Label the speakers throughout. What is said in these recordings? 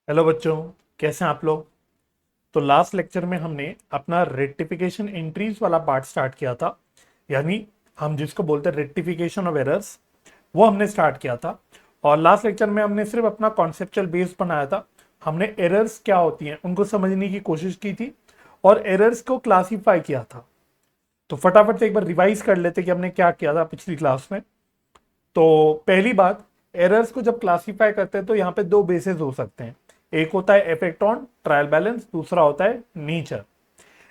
Speaker 1: Hello बच्चों, कैसे हैं आप लोग। तो लास्ट लेक्चर में हमने अपना रेक्टिफिकेशन एंट्रीज वाला पार्ट स्टार्ट किया था, यानी हम जिसको बोलते हैं रेक्टिफिकेशन ऑफ एरर्स, वो हमने स्टार्ट किया था। और लास्ट लेक्चर में हमने सिर्फ अपना कॉन्सेप्चुअल बेस बनाया था। हमने एरर्स क्या होती हैं उनको समझने की कोशिश की थी और एरर्स को क्लासीफाई किया था। तो फटाफट से एक बार रिवाइज कर लेते कि हमने क्या किया था पिछली क्लास में। तो पहली बात, एरर्स को जब क्लासिफाई करते हैं तो यहाँ पे दो बेसिस हो सकते हैं। एक होता है इफेक्ट ऑन ट्रायल बैलेंस, दूसरा होता है nature.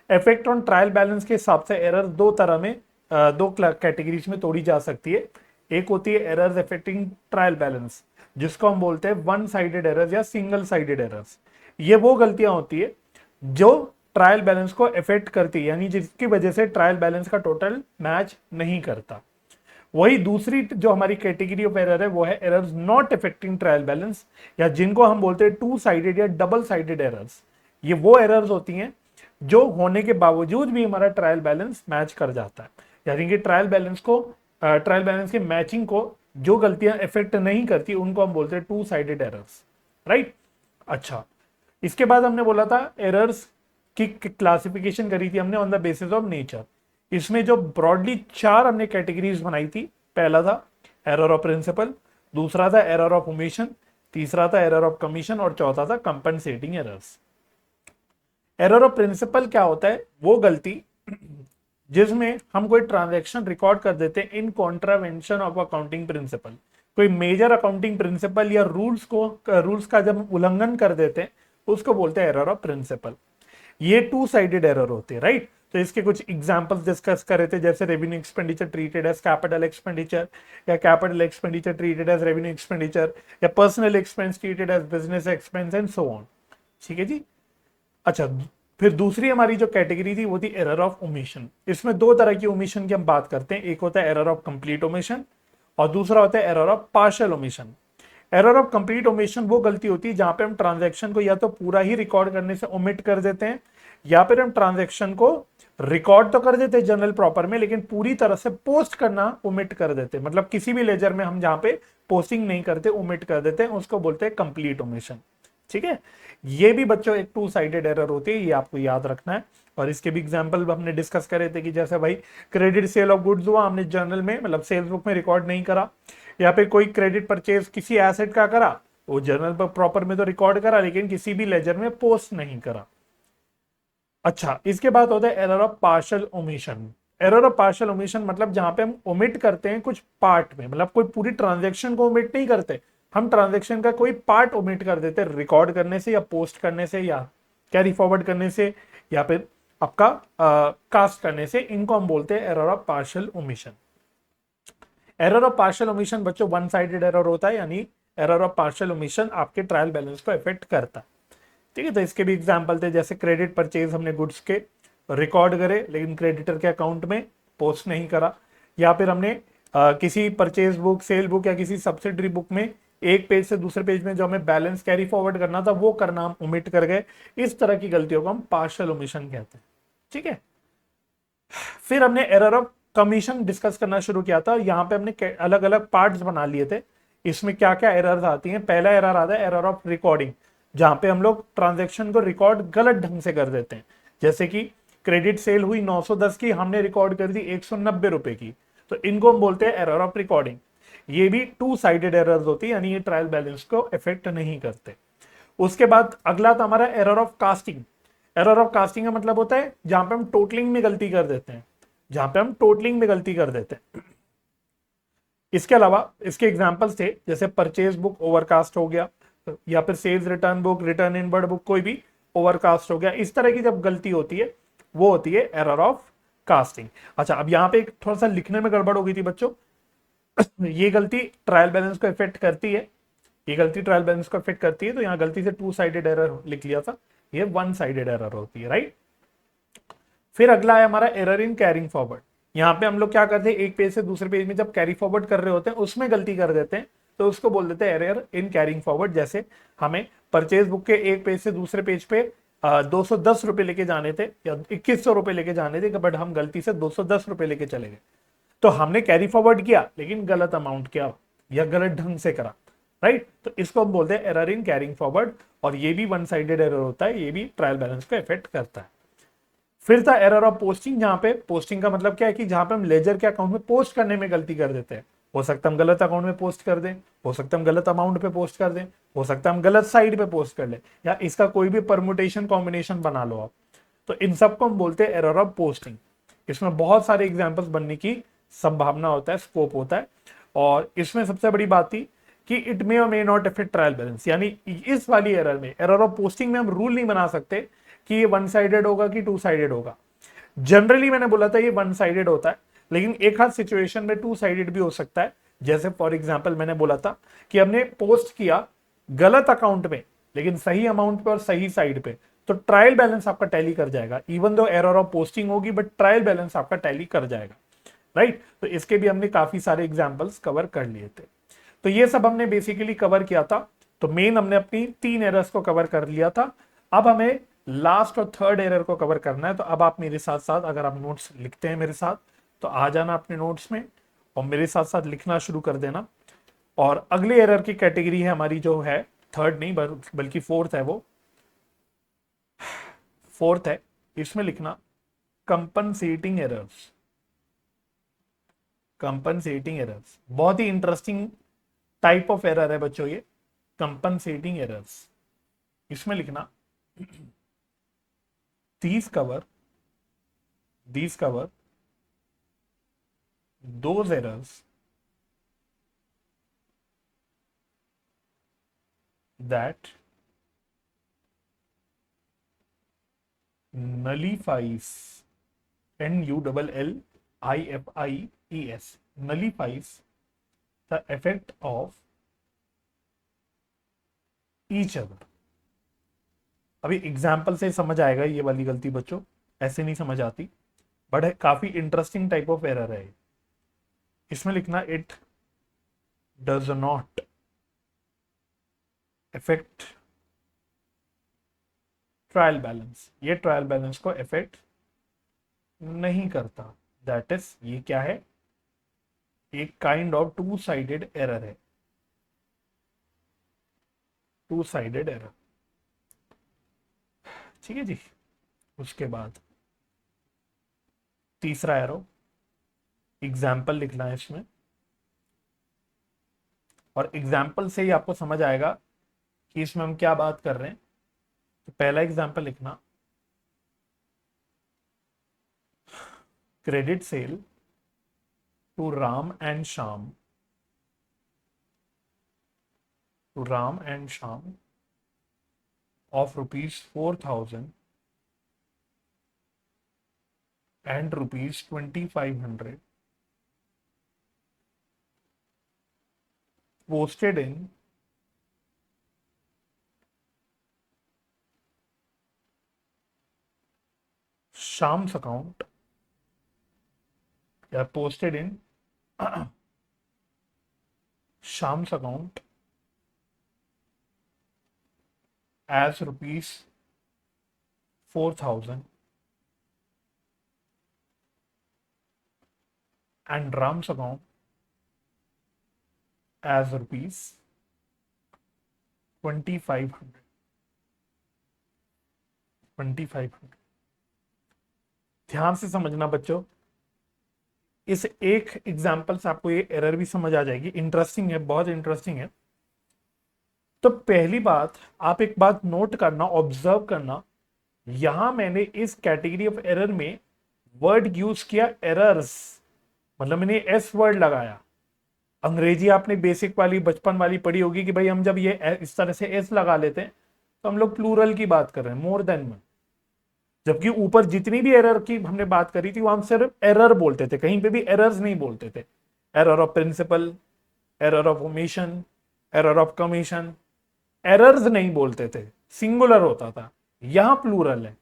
Speaker 1: Effect on trial balance के हिसाब से एरर दो तरह में, दो कैटेगरीज में तोड़ी जा सकती है। एक होती है एरर्स अफेक्टिंग ट्रायल बैलेंस, जिसको हम बोलते हैं वन साइडेड एरर्स या सिंगल साइडेड एरर्स। ये वो गलतियां होती है जो ट्रायल बैलेंस को इफेक्ट करती है, यानी जिसकी वजह से ट्रायल बैलेंस का टोटल मैच नहीं करता। वही दूसरी जो हमारी कैटेगरी ऑफ एरर है वो है errors not affecting trial balance, या जिनको हम बोलते हैं टू साइडेड या डबल साइडेड एरर्स। ये वो एरर्स होती हैं जो होने के बावजूद भी हमारा ट्रायल बैलेंस मैच कर जाता है, यानी कि ट्रायल बैलेंस के मैचिंग को जो गलतियां इफेक्ट नहीं करती उनको हम बोलते हैं टू साइडेड एरर्स। राइट। अच्छा, इसके बाद हमने बोला था एरर्स की क्लासिफिकेशन करी थी हमने on the basis of nature. इसमें जो ब्रॉडली चार हमने कैटेगरीज बनाई थी, पहला था एरर ऑफ प्रिंसिपल, दूसरा था एरर ऑफ ओमिशन, तीसरा था एरर ऑफ कमीशन और चौथा था compensating errors. Error of principle क्या होता है? वो गलती जिसमें हम कोई ट्रांजैक्शन रिकॉर्ड कर देते हैं इन कॉन्ट्रावेंशन ऑफ अकाउंटिंग प्रिंसिपल। कोई मेजर अकाउंटिंग प्रिंसिपल या रूल्स का जब उल्लंघन कर देते हैं उसको बोलते हैं एरर ऑफ प्रिंसिपल। ये टू साइडेड एरर होते हैं। राइट। तो इसके कुछ एग्जांपल्स डिस्कस करे थे, जैसे revenue expenditure treated as capital expenditure, या capital expenditure treated as revenue expenditure, या personal expense treated as business expense and so on. ठीक है जी। अच्छा, फिर दूसरी हमारी जो कैटेगरी थी वो थी एरर ऑफ ओमिशन। इसमें दो तरह की ओमिशन की हम बात करते हैं, एक होता है एरर ऑफ कंप्लीट ओमिशन और दूसरा होता है error of partial omission. Error of complete omission वो गलती होती है जहां पे हम ट्रांजैक्शन को या तो पूरा ही रिकॉर्ड करने से ओमिट कर देते हैं, या फिर हम ट्रांजैक्शन को रिकॉर्ड तो कर देते हैं जनरल प्रॉपर में, लेकिन पूरी तरह से पोस्ट करना ओमिट कर देते हैं। मतलब किसी भी लेजर में हम जहां पे पोस्टिंग नहीं करते, ओमिट कर देते हैं, उसको बोलते हैं कंप्लीट ओमिशन। ठीक है। ये भी बच्चों एक टू साइडेड एरर होती है, ये आपको याद रखना है। और इसके भी एग्जांपल हमने डिस्कस करे थे कि जैसे भाई क्रेडिट सेल ऑफ गुड्स हुआ, हमने जर्नल में मतलब सेल्स बुक में रिकॉर्ड नहीं करा, या फिर कोई क्रेडिट परचेज किसी एसेट का करा, वो जर्नल पर प्रॉपर में तो रिकॉर्ड करा लेकिन किसी भी लेजर में पोस्ट नहीं करा। अच्छा, इसके बाद होता है error of partial omission. Error of partial omission मतलब जहां पे हम ओमिट करते हैं कुछ पार्ट में, मतलब कोई पूरी ट्रांजेक्शन को ओमिट नहीं करते, हम ट्रांजेक्शन का कोई पार्ट ओमिट कर देते हैं रिकॉर्ड करने से या पोस्ट करने से या कैरी फॉरवर्ड करने से या फिर आपका कास्ट करने से। इनको हम बोलते हैं error of partial omission. Error of partial omission बच्चों वन साइडेड एरर होता है, यानी एरर ऑफ पार्शियल ओमिशन आपके ट्रायल बैलेंस को इफेक्ट करता है। ठीक है। तो इसके भी एग्जांपल थे, जैसे क्रेडिट परचेज हमने गुड्स के रिकॉर्ड करे लेकिन क्रेडिटर के अकाउंट में पोस्ट नहीं करा, या फिर हमने किसी परचेज बुक, सेल बुक या किसी सब्सिडरी बुक में एक पेज से दूसरे पेज में जो हमें बैलेंस कैरी फॉरवर्ड करना था वो करना हम ओमिट कर गए। इस तरह की गलतियों को हम पार्शियल ओमिशन कहते हैं। ठीक है। फिर हमने एरर ऑफ कमीशन डिस्कस करना शुरू किया था, यहाँ पे हमने अलग अलग पार्ट्स बना लिए थे। इसमें क्या क्या एरर्स आती हैं? पहला एरर आता है एरर ऑफ रिकॉर्डिंग, जहां पे हम लोग ट्रांजैक्शन को रिकॉर्ड गलत ढंग से कर देते हैं। जैसे कि क्रेडिट सेल हुई 910 की, हमने रिकॉर्ड कर दी 190 रुपए की, तो इनको हम बोलते हैं एरर ऑफ रिकॉर्डिंग। ये भी टू साइडेड एरर्स होती है, यानी ये ट्रायल बैलेंस को इफेक्ट नहीं करते। उसके बाद अगला था हमारा error of casting. Error of casting का मतलब होता है जहां पे हम टोटलिंग में गलती कर देते हैं, जहां पे हम टोटलिंग में गलती कर देते हैं। इसके अलावा इसके एग्जांपल्स थे, जैसे परचेज बुक ओवरकास्ट हो गया, या फिर sales return book, return inward book कोई भी ओवरकास्ट हो गया। इस तरह की जब गलती होती है वो होती है एरर ऑफ कास्टिंग। अच्छा, अब यहाँ पे थोड़ा सा लिखने में गड़बड़ हो गई थी बच्चों। ये गलती ट्रायल बैलेंस को इफेक्ट करती है, ये गलती ट्रायल बैलेंस को इफेक्ट करती है, तो यहाँ गलती से टू साइडेड एरर लिख लिया था, ये वन साइडेड एरर होती है। राइट। फिर अगला है हमारा एरर इन कैरिंग फॉरवर्ड। यहाँ पे हम लोग क्या करते हैं, एक पेज से दूसरे पेज में जब कैरी फॉरवर्ड कर रहे होते हैं उसमें गलती कर देते हैं, तो उसको बोल देते हैं एरर इन कैरिंग फॉरवर्ड। जैसे हमें परचेज बुक के एक पेज से दूसरे पेज पे 210 रुपए लेके जाने थे या 2100 रुपए लेके जाने थे, बट हम गलती से 210 रुपए लेके चले गए। तो हमने कैरी फॉरवर्ड किया लेकिन गलत अमाउंट किया या गलत ढंग से करा, राइट। तो इसको हम बोलते हैं एरर इन कैरिंग फॉरवर्ड, और ये भी वन साइडेड एरर होता है, ये भी ट्रायल बैलेंस को इफेक्ट करता है। फिर था एरर ऑफ पोस्टिंग, जहां पे पोस्टिंग का मतलब क्या है कि जहां पे हम लेजर के अकाउंट में पोस्ट करने में गलती कर देते हैं। हो सकता है हम गलत अकाउंट में पोस्ट कर दें, हो सकता है हम गलत अमाउंट पे पोस्ट कर दें, हो सकता है हम गलत साइड पे पोस्ट कर लें, या इसका कोई भी परमुटेशन कॉम्बिनेशन बना लो आप। तो इन सबको हम बोलते हैं एरर ऑफ पोस्टिंग। इसमें बहुत सारे एग्जाम्पल्स बनने की संभावना होता है, स्कोप होता है। और इसमें सबसे बड़ी बात थी कि इट मे और may not effect trial balance, यानी इस वाली एरर में, एरर ऑफ पोस्टिंग में हम रूल नहीं बना सकते कि ये वन साइडेड होगा कि टू साइडेड होगा। जनरली मैंने बोला था ये वन साइडेड होता है, लेकिन एक हाथ सिचुएशन में टू साइडेड भी हो सकता है। जैसे फॉर एग्जांपल मैंने बोला था कि हमने पोस्ट किया गलत अकाउंट में लेकिन सही अमाउंट पे और सही साइड पे, तो ट्रायल बैलेंस आपका टैली कर जाएगा, even though error of posting होगी बट ट्रायल बैलेंस आपका टैली कर जाएगा, राइट। तो इसके भी हमने काफी सारे एग्जाम्पल्स कवर कर लिए थे। तो ये सब हमने बेसिकली कवर किया था। तो मेन हमने अपनी 3 एरर्स को कवर कर लिया था। अब हमें लास्ट और थर्ड एरर को कवर करना है। तो अब आप मेरे साथ साथ, अगर आप नोट्स लिखते हैं मेरे साथ, तो आ जाना अपने नोट्स में और मेरे साथ साथ लिखना शुरू कर देना। और अगले एरर की कैटेगरी है हमारी, जो है थर्ड नहीं बल्कि फोर्थ है, वो फोर्थ है। इसमें लिखना कंपनसेटिंग एरर्स। कंपनसेटिंग एरर्स बहुत ही इंटरेस्टिंग टाइप ऑफ एरर है बच्चों ये, कंपनसेटिंग एरर्स। इसमें लिखना these cover those errors that nullifies, nullifies, nullifies the effect of each other। अभी एग्जाम्पल से समझ आएगा ये वाली गलती बच्चों, ऐसे नहीं समझ आती, बट काफी इंटरेस्टिंग टाइप ऑफ एरर है। इसमें लिखना it does not effect trial balance, ये ट्रायल बैलेंस को इफेक्ट नहीं करता। दैट इज, ये क्या है, एक kind of two sided error है, टू साइडेड एरर। ठीक है जी। उसके बाद तीसरा एरो, एग्जाम्पल लिखना है इसमें, और एग्जाम्पल से ही आपको समझ आएगा कि इसमें हम क्या बात कर रहे हैं। तो पहला एग्जाम्पल लिखना, credit sale to Ram and Shyam, to Ram and Shyam of ₹4,000 and ₹2,500 posted in Sham's account, या posted in Sham's account as ₹4,000 and Ram's account as ₹2,500। 2,500 ध्यान से समझना बच्चों, इस एक एग्जाम्पल से आपको ये एरर भी समझ आ जाएगी। इंटरेस्टिंग है, बहुत इंटरेस्टिंग है। तो पहली बात, आप एक बात नोट करना, ऑब्जर्व करना, यहां मैंने इस कैटेगरी ऑफ एरर में वर्ड यूज किया एरर्स, मतलब मैंने एस वर्ड लगाया। अंग्रेजी आपने बेसिक वाली बचपन वाली पढ़ी होगी कि भाई हम जब ये इस तरह से एस लगा लेते हैं तो हम लोग प्लूरल की बात कर रहे हैं, मोर देन वन। जबकि ऊपर जितनी भी एरर की हमने बात करी थी, वहां हम सिर्फ एरर बोलते थे, कहीं पे भी एरर्स नहीं बोलते थे। Error of principle, error of omission, error of commission, errors नहीं बोलते थे, सिंगुलर होता था। यहां प्लूरल है,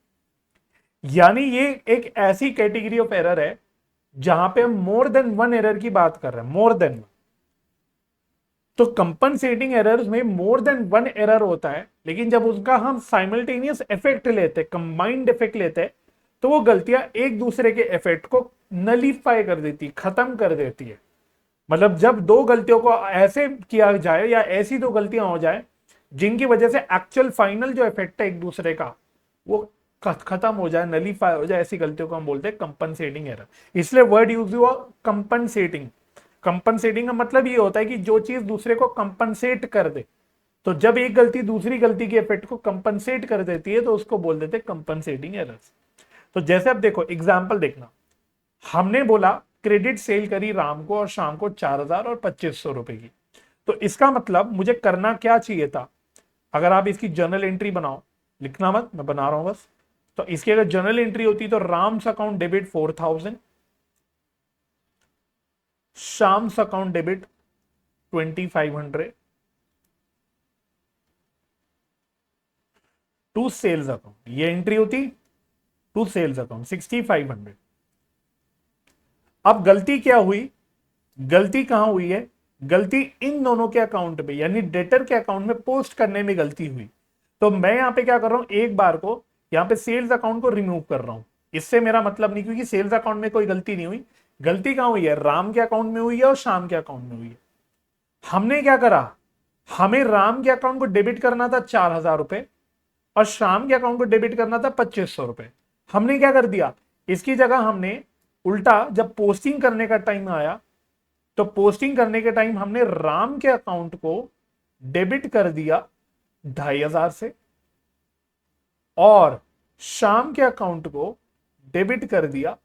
Speaker 1: यानी ये एक ऐसी कैटेगरी ऑफ एरर है जहां पे हम मोर देन वन एरर की बात कर रहे हैं, मोर देन वन। तो कंपनसेटिंग एरर्स में मोर देन वन एरर होता है, लेकिन जब उसका हम साइमल्टेनियस इफेक्ट लेते हैं, कंबाइंड इफेक्ट लेते हैं, तो वो गलतियां एक दूसरे के इफेक्ट को नलीफाई कर देती, खत्म कर देती है। मतलब जब दो गलतियों को ऐसे किया जाए या ऐसी दो गलतियां हो जाए जिनकी वजह से एक्चुअल फाइनल जो इफेक्ट है एक दूसरे का वो खत्म हो जाए, नलीफाई हो जाए, ऐसी गलतियों को हम बोलते हैं कंपनसेटिंग एरर। इसलिए वर्ड यूज हुआ कंपनसेटिंग। कंपनसेटिंग का मतलब ये होता है कि जो चीज दूसरे को कंपनसेट कर दे। तो जब एक गलती दूसरी गलती के इफेक्ट को कंपनसेट कर देती है तो उसको बोल देते हैं कंपनसेटिंग एरर्स। तो जैसे अब देखो एग्जाम्पल देखना, हमने बोला क्रेडिट सेल करी राम को और शाम को 4,000 और 2,500 रुपए की। तो इसका मतलब मुझे करना क्या चाहिए था, अगर आप इसकी जर्नल एंट्री बनाओ, लिखना मत, मैं बना रहा हूं बस। तो इसकी अगर जर्नल एंट्री होती तो Ram's account debit 4,000, Sham's account debit 2,500 to sales account, ये एंट्री होती टू सेल्स अकाउंट 6,500। अब गलती क्या हुई, गलती कहां हुई है, गलती इन दोनों के अकाउंट में यानी डेटर के अकाउंट में पोस्ट करने में गलती हुई। तो मैं यहां पे क्या कर रहा हूं, एक बार को यहां पे सेल्स अकाउंट को रिमूव कर रहा हूं। इससे मेरा मतलब नहीं, क्योंकि सेल्स अकाउंट में कोई गलती नहीं हुई। गलती कहां हुई है, राम के अकाउंट में हुई है और शाम के अकाउंट में हुई है। हमने क्या करा, हमें राम के अकाउंट को डेबिट करना था 4,000 रुपए और शाम के अकाउंट को डेबिट करना था 2,500 रुपए। हमने क्या कर दिया, इसकी जगह हमने उल्टा जब पोस्टिंग करने का टाइम आया तो पोस्टिंग करने के टाइम हमने राम के अकाउंट को डेबिट कर दिया 2,500 से और शाम के अकाउंट को डेबिट कर दिया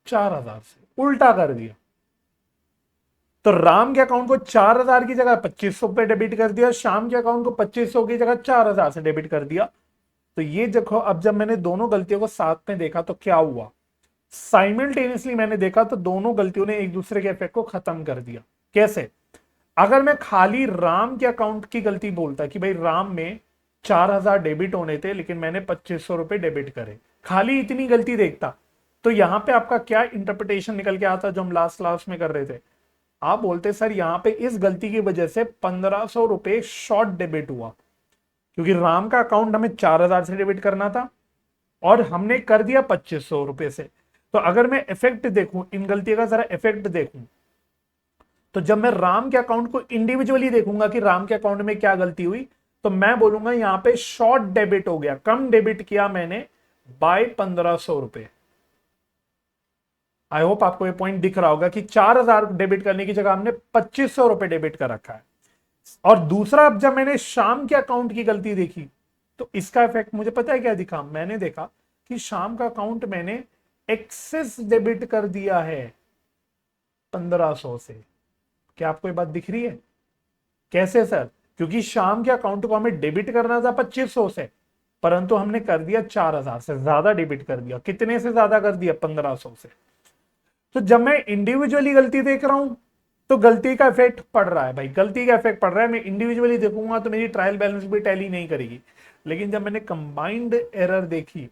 Speaker 1: 4,000 से, उल्टा कर दिया। तो राम के अकाउंट को 4,000 की जगह 2,500 पे डेबिट कर दिया, शाम के अकाउंट को 2,500 की जगह 4,000 से डेबिट कर दिया। तो ये देखो, अब जब मैंने दोनों गलतियों को साथ में देखा तो क्या हुआ, साइमल्टेनियसली मैंने देखा तो दोनों गलतियों ने एक दूसरे के इफेक्ट को खत्म कर दिया। कैसे, अगर मैं खाली राम के अकाउंट की गलती बोलता कि भाई राम में 4,000 डेबिट होने थे लेकिन मैंने 2,500 रुपए डेबिट करे, खाली इतनी गलती देखता, तो यहां पे आपका क्या इंटरप्रिटेशन निकल के आता जो हम लास्ट क्लास में कर रहे थे, आप बोलते सर यहां पे इस गलती की वजह से 1,500 रुपए शॉर्ट डेबिट हुआ, क्योंकि राम का अकाउंट हमें 4,000 से डेबिट करना था और हमने कर दिया 2,500 रुपए से। तो अगर मैं इफेक्ट देखूं, इन गलतियों का जरा इफेक्ट देखूं, तो जब मैं राम के अकाउंट को इंडिविजुअली देखूंगा कि राम के अकाउंट में क्या गलती हुई, तो मैं बोलूंगा यहां पे शॉर्ट डेबिट हो गया, कम डेबिट किया मैंने बाय 1,500 रुपए। आई होप आपको ये पॉइंट दिख रहा होगा कि 4,000 डेबिट करने की जगह हमने 2,500 रुपए डेबिट कर रखा है। और दूसरा, अब जब मैंने शाम के अकाउंट की गलती देखी तो इसका इफेक्ट मुझे पता है क्या दिखा, मैंने देखा कि शाम का अकाउंट मैंने एक्सेस डेबिट कर दिया है 1,500 से। क्या आपको ये बात दिख रही है, कैसे सर, क्योंकि शाम के अकाउंट को हमें डेबिट करना था 2,500 से, परंतु हमने कर दिया 4,000 से, ज्यादा डेबिट कर दिया। कितने से ज्यादा कर दिया, 1,500 से। तो जब मैं इंडिविजुअली गलती देख रहा हूं तो गलती का इफेक्ट पड़ रहा है, भाई गलती का इफेक्ट पड़ रहा है। मैं इंडिविजुअली देखूंगा तो मेरी ट्रायल बैलेंस भी टैली नहीं करेगी, लेकिन जब मैंने कंबाइंड एरर देखी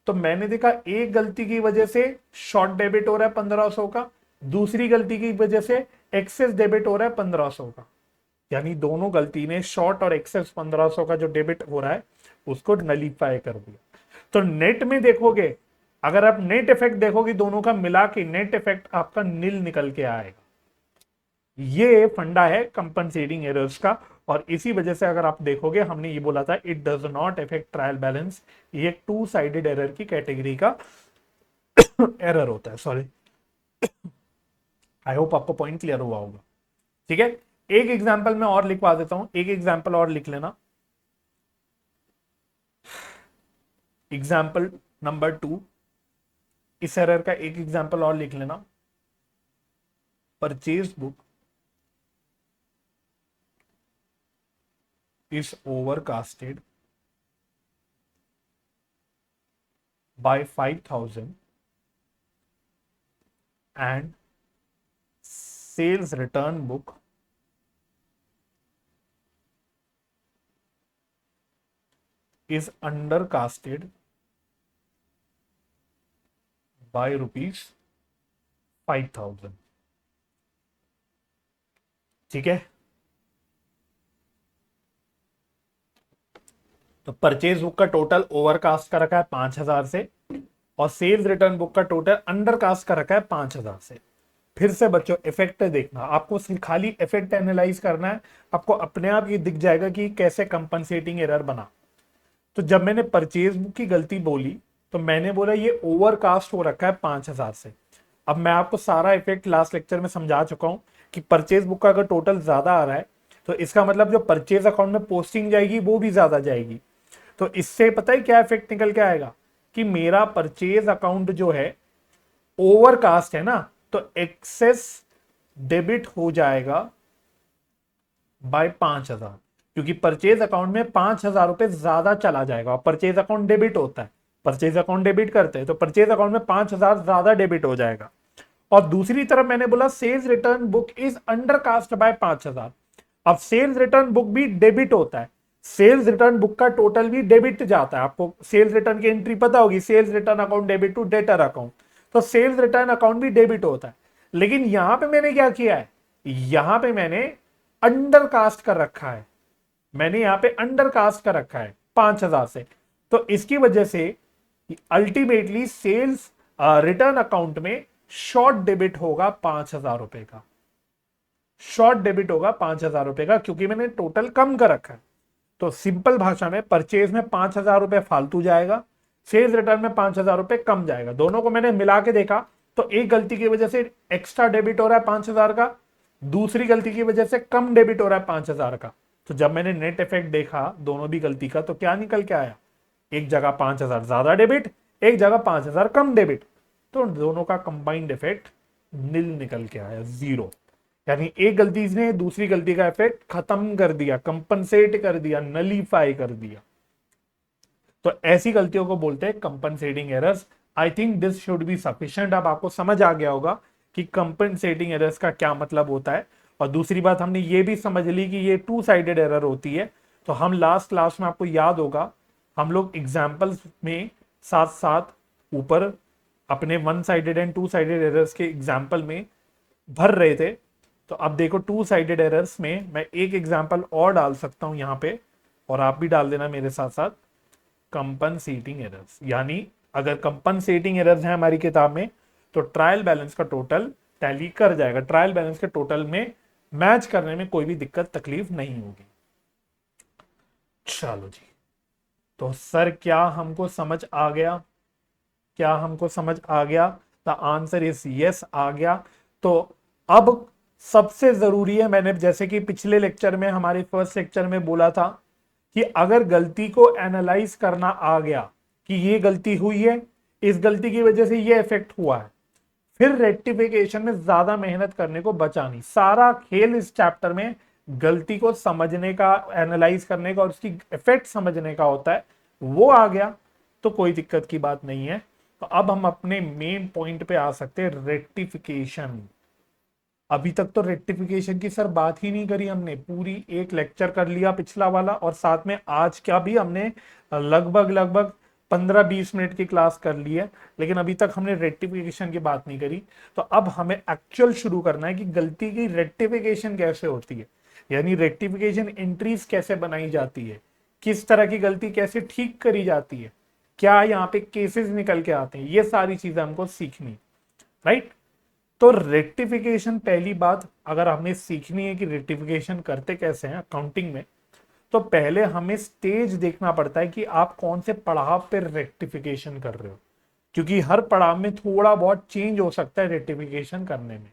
Speaker 1: तो मैंने देखा एक गलती की वजह से शॉर्ट डेबिट हो रहा है 1,500 का, दूसरी गलती की वजह से एक्सेस डेबिट हो रहा है 1,500 का, यानी दोनों गलती ने शॉर्ट और एक्सेस 1,500 का जो डेबिट हो रहा है उसको नलीफाई कर दिया। तो नेट में देखोगे, अगर आप नेट इफेक्ट देखोगे दोनों का मिला के, नेट इफेक्ट आपका नील निकल के आएगा। ये फंडा है कंपनसेटिंग एरर्स का, और इसी वजह से अगर आप देखोगे हमने ये बोला था it does not effect trial balance, ये एक टू साइडेड एरर की कैटेगरी का एरर होता है। सॉरी, आई होप आपको पॉइंट क्लियर हुआ होगा। ठीक है, एक एग्जांपल मैं और लिखवा देता हूं, एक एग्जांपल और लिख लेना। एग्जांपल नंबर 2, इस एरर का एक एग्जांपल और लिख लेना। Purchase book is overcasted by 5,000 and sales return book is undercasted by rupees 5,000। ठीक है, तो परचेज बुक का टोटल ओवरकास्ट का रखा है 5,000 से और सेल्स रिटर्न बुक का टोटल अंडरकास्ट का रखा है 5,000 से। फिर से बच्चों इफेक्ट देखना, आपको सिर्फ खाली इफेक्ट एनालाइज करना है, आपको अपने आप ये दिख जाएगा कि कैसे कंपनसेटिंग एरर बना। तो जब मैंने परचेज बुक की गलती बोली तो मैंने बोला ये ओवरकास्ट हो रखा है 5,000 से। अब मैं आपको सारा इफेक्ट लास्ट लेक्चर में समझा चुका हूं कि परचेज बुक का अगर टोटल ज्यादा आ रहा है तो इसका मतलब जो परचेज अकाउंट में पोस्टिंग जाएगी वो भी ज्यादा जाएगी। तो इससे पता है क्या इफेक्ट निकल के आएगा कि मेरा परचेज अकाउंट जो है ओवरकास्ट है ना, तो एक्सेस डेबिट हो जाएगा बाय 5,000, क्योंकि परचेज अकाउंट में 5,000 रुपए ज्यादा चला जाएगा और परचेज अकाउंट डेबिट होता है, परचेज अकाउंट डेबिट करते हैं तो परचेज अकाउंट में 5,000 ज्यादा डेबिट हो जाएगा। और दूसरी तरफ मैंने बोला sales return book is undercast by 5,000। अब सेल्स रिटर्न बुक भी डेबिट होता है, सेल्स रिटर्न बुक का टोटल भी डेबिट जाता है। आपको सेल्स रिटर्न की एंट्री पता होगी, sales return account debit to debtor account, तो सेल्स रिटर्न अकाउंट भी डेबिट होता है। लेकिन यहां पे मैंने क्या किया है, यहां पे मैंने अंडरकास्ट कर रखा है, मैंने यहां पे अंडरकास्ट कर रखा है 5,000 से। तो इसकी वजह से अल्टीमेटली सेल्स रिटर्न अकाउंट में शॉर्ट डेबिट होगा 5,000 रुपए का, शॉर्ट डेबिट होगा 5,000 रुपए का, क्योंकि मैंने टोटल कम कर रखा है। तो सिंपल भाषा में परचेज में 5,000 रुपए फालतू जाएगा, सेल्स रिटर्न में 5,000 रुपए कम जाएगा। दोनों को मैंने मिला के देखा तो एक गलती की वजह से एक्स्ट्रा डेबिट हो रहा है 5,000 का, दूसरी गलती की वजह से कम डेबिट हो रहा है 5,000 का। तो जब मैंने नेट इफेक्ट देखा दोनों भी गलती का तो क्या निकल के आया, एक जगह 5,000 ज्यादा डेबिट, एक जगह 5,000 कम डेबिट, तो दोनों का कंबाइंड इफेक्ट नील निकल के आया, जीरो। यानी एक गलती ने दूसरी गलती का इफेक्ट खत्म कर दिया, कंपनसेट कर दिया, नलीफाई कर दिया। तो ऐसी गलतियों को बोलते हैं compensating errors. I think this should be sufficient. अब आपको समझ आ गया होगा कि कंपनसेटिंग एरर्स का क्या मतलब होता है। और दूसरी बात हमने ये भी समझ ली कि ये टू साइडेड एरर होती है। तो हम लास्ट क्लास में, आपको याद होगा, हम लोग एग्जाम्पल्स में साथ साथ ऊपर अपने one sided and two sided errors के एग्जाम्पल में भर रहे थे। तो अब देखो टू साइडेड एरर्स में मैं एक एग्जाम्पल और डाल सकता हूं यहां पे, और आप भी डाल देना मेरे साथ साथ, कंपनसेटिंग एरर्स। यानी अगर कंपनसेटिंग एरर्स हैं हमारी किताब में तो ट्रायल बैलेंस का टोटल टैली कर जाएगा, ट्रायल बैलेंस के टोटल में मैच करने में कोई भी दिक्कत तकलीफ नहीं होगी। चलो जी, तो सर क्या हमको समझ आ गया, क्या हमको समझ आ गया? द आंसर इज यस, आ गया। तो अब सबसे जरूरी है, मैंने जैसे कि पिछले लेक्चर में, हमारे फर्स्ट लेक्चर में बोला था कि अगर गलती को एनालाइज करना आ गया कि ये गलती हुई है, इस गलती की वजह से ये इफेक्ट हुआ है, फिर रेक्टिफिकेशन में ज्यादा मेहनत करने को बचा नहीं। सारा खेल इस चैप्टर में गलती को समझने का, एनालाइज करने का और उसकी इफेक्ट समझने का होता है। वो आ गया तो कोई दिक्कत की बात नहीं है। तो अब हम अपने मेन पॉइंट पे आ सकते हैं, रेक्टिफिकेशन। अभी तक तो रेक्टिफिकेशन की सर बात ही नहीं करी हमने, पूरी एक लेक्चर कर लिया पिछला वाला और साथ में आज का भी हमने लगभग लगभग 15-20 मिनट की क्लास कर ली है, लेकिन अभी तक हमने रेक्टिफिकेशन की बात नहीं करी। तो अब हमें एक्चुअल शुरू करना है कि गलती की रेक्टिफिकेशन कैसे होती है, यानी रेक्टिफिकेशन एंट्रीज कैसे बनाई जाती है, किस तरह की गलती कैसे ठीक करी जाती है, क्या यहाँ पे केसेस निकल के आते हैं, ये सारी चीजें हमको सीखनी, राइट। तो रेक्टिफिकेशन, पहली बात अगर हमें सीखनी है कि रेक्टिफिकेशन करते कैसे हैं अकाउंटिंग में, तो पहले हमें स्टेज देखना पड़ता है कि आप कौन से पड़ाव पे रेक्टिफिकेशन कर रहे हो, क्योंकि हर पड़ाव में थोड़ा बहुत चेंज हो सकता है रेक्टिफिकेशन करने में।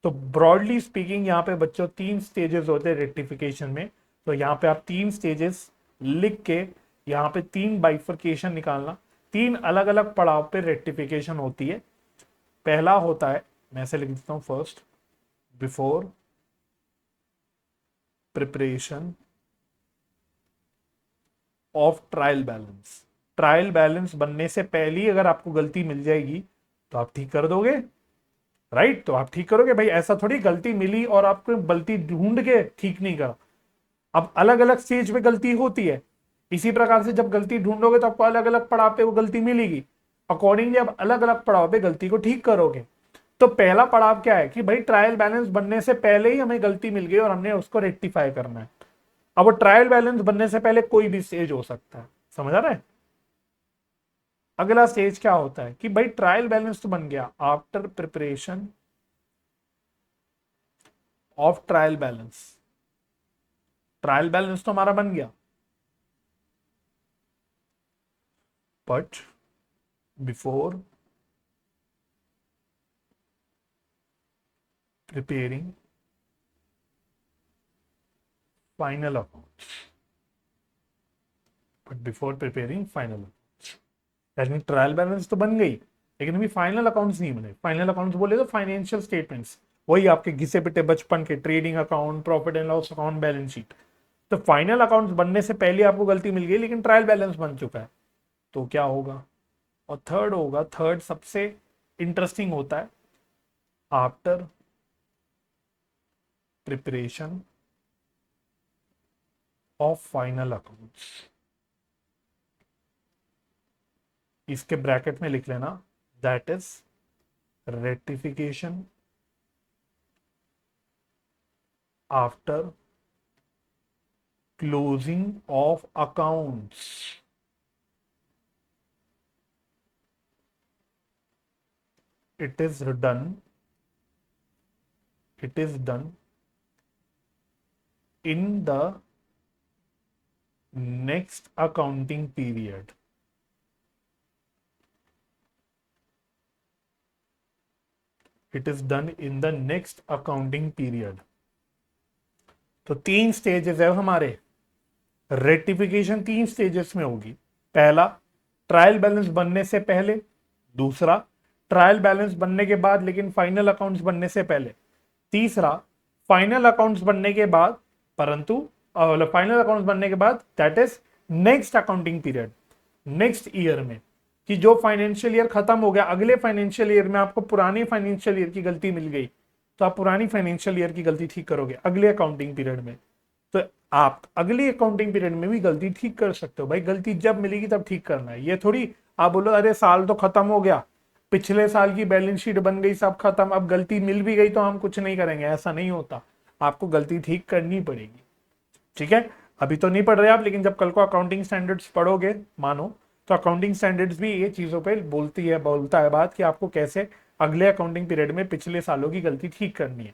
Speaker 1: तो ब्रॉडली स्पीकिंग यहाँ पे बच्चों 3 स्टेजेस होते हैं रेक्टिफिकेशन में। तो यहाँ पे आप 3 स्टेजेस लिख के यहाँ पे 3 बाइफर्केशन निकालना, 3 अलग अलग पड़ाव पे रेक्टिफिकेशन होती है। पहला होता है, मैं ऐसे लिख देता हूं, first before preparation of trial balance. Trial balance बनने से पहले ही अगर आपको गलती मिल जाएगी तो आप ठीक कर दोगे, राइट। तो आप ठीक करोगे भाई, ऐसा थोड़ी गलती मिली और आपको गलती ढूंढ के ठीक नहीं करा। अब अलग अलग स्टेज पे गलती होती है, इसी प्रकार से जब गलती ढूंढोगे तो आपको अलग अलग पड़ाव पे वो गलती मिलेगी, अकॉर्डिंगली आप अलग अलग पड़ाव पे गलती को ठीक करोगे। तो पहला पड़ाव क्या है कि भाई ट्रायल बैलेंस बनने से पहले ही हमें गलती मिल गई और हमने उसको रेक्टिफाई करना है। अब वो ट्रायल बैलेंस बनने से पहले कोई भी स्टेज हो सकता है, समझ आ रहा है। अगला स्टेज क्या होता है कि भाई ट्रायल बैलेंस तो बन गया after preparation of trial balance. Trial balance तो हमारा बन गया, but before preparing final accounts, but before preparing final, यानी ट्रायल बैलेंस तो बन गई लेकिन अभी फाइनल अकाउंट्स नहीं बने। फाइनल अकाउंट्स बोले तो फाइनेंशियल स्टेटमेंट्स, वही आपके घिसे पिटे बचपन के trading account, profit and loss account, balance sheet. तो फाइनल अकाउंट्स बनने से पहले आपको गलती मिल गई लेकिन ट्रायल बैलेंस बन चुका है, तो क्या होगा। और थर्ड होगा, थर्ड सबसे इंटरेस्टिंग होता है, after preparation of final accounts. इसके ब्रैकेट में लिख लेना, that is rectification after closing of accounts. it is done it is done in the next accounting period। it is done in the next accounting period। तो तीन stages है हमारे, rectification तीन stages में होगी। पहला ट्रायल बैलेंस बनने से पहले, दूसरा ट्रायल बैलेंस बनने के बाद लेकिन फाइनल अकाउंट्स बनने से पहले, तीसरा फाइनल अकाउंट्स बनने के बाद परंतु फाइनल अकाउंट्स बनने के बाद that is next accounting period, next year में, कि जो फाइनेंशियल ईयर खत्म हो गया अगले फाइनेंशियल ईयर में आपको पुरानी फाइनेंशियल ईयर की गलती मिल गई तो आप पुरानी फाइनेंशियल ईयर की गलती ठीक करोगे अगले अकाउंटिंग पीरियड में। तो आप अगली अकाउंटिंग पीरियड में भी गलती ठीक कर सकते हो भाई, गलती जब मिलेगी तब ठीक करना है। ये थोड़ी आप बोलो अरे साल तो खत्म हो गया, पिछले साल की बैलेंस शीट बन गई, सब खत्म, अब गलती मिल भी गई तो हम कुछ नहीं करेंगे, ऐसा नहीं होता। आपको गलती ठीक करनी पड़ेगी, ठीक है। अभी तो नहीं पढ़ रहे आप, लेकिन जब कल को अकाउंटिंग स्टैंडर्ड्स पढ़ोगे मानो, तो अकाउंटिंग स्टैंडर्ड्स भी ये चीजों पे बोलता है बात कि आपको कैसे अगले अकाउंटिंग पीरियड में पिछले सालों की गलती ठीक करनी है,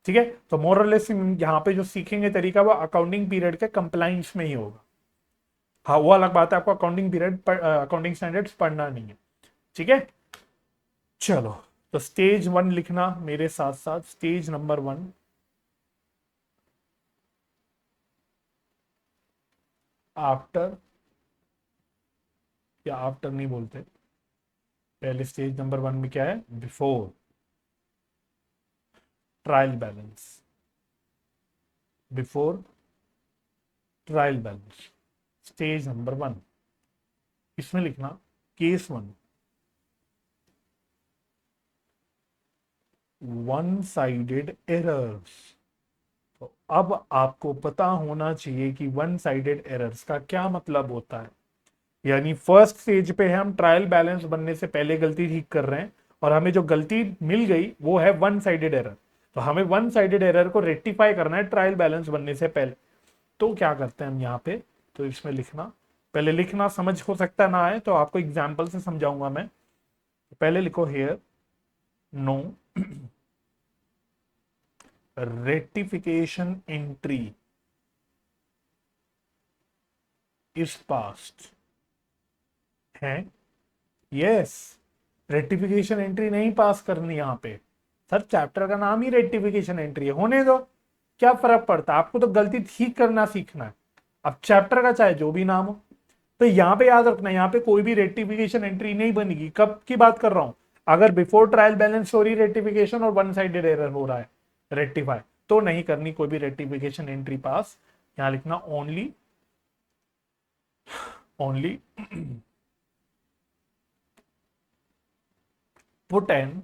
Speaker 1: ठीक है। तो मोरलेस यहाँ पे जो सीखेंगे तरीका वो अकाउंटिंग पीरियड के कंप्लाइंस में ही होगा। हाँ वो अलग बात है, आपको अकाउंटिंग पीरियड अकाउंटिंग स्टैंडर्ड्स पढ़ना नहीं है, ठीक है। चलो, तो स्टेज वन लिखना मेरे साथ साथ, स्टेज नंबर वन, आफ्टर, या आफ्टर नहीं बोलते, पहले स्टेज नंबर वन में क्या है, before trial balance, before trial balance, stage number one. इसमें लिखना case one, one sided errors. तो अब आपको पता होना चाहिए कि वन साइडेड एरर्स का क्या मतलब होता है। यानी फर्स्ट स्टेज पे है, हम ट्रायल बैलेंस बनने से पहले गलती ठीक कर रहे हैं और हमें जो गलती मिल गई वो है वन साइडेड एरर। तो हमें वन साइडेड एरर को रेक्टिफाई करना है ट्रायल बैलेंस बनने से पहले। तो क्या करते हैं हम यहाँ पे, तो इसमें लिखना, पहले लिखना समझ हो सकता ना आए तो आपको एग्जाम्पल से समझाऊंगा मैं। पहले लिखो here no rectification entry is passed है। यस, रेक्टिफिकेशन एंट्री नहीं पास करनी यहाँ पे। सर चैप्टर का नाम ही रेक्टिफिकेशन एंट्री है, होने दो, क्या फर्क पड़ता है, आपको तो गलती ठीक करना सीखना है। अब चैप्टर का चाहे जो भी नाम हो, तो यहाँ पे याद रखना, यहाँ पे कोई भी रेक्टिफिकेशन एंट्री नहीं बनेगी। कब की बात कर रहा हूं, अगर बिफोर ट्रायल बैलेंस हो रही रेक्टिफिकेशन और वन साइडेड एरर हो रहा है रेक्टिफाई, तो नहीं करनी कोई भी रेक्टिफिकेशन एंट्री पास। यहां लिखना only, only put an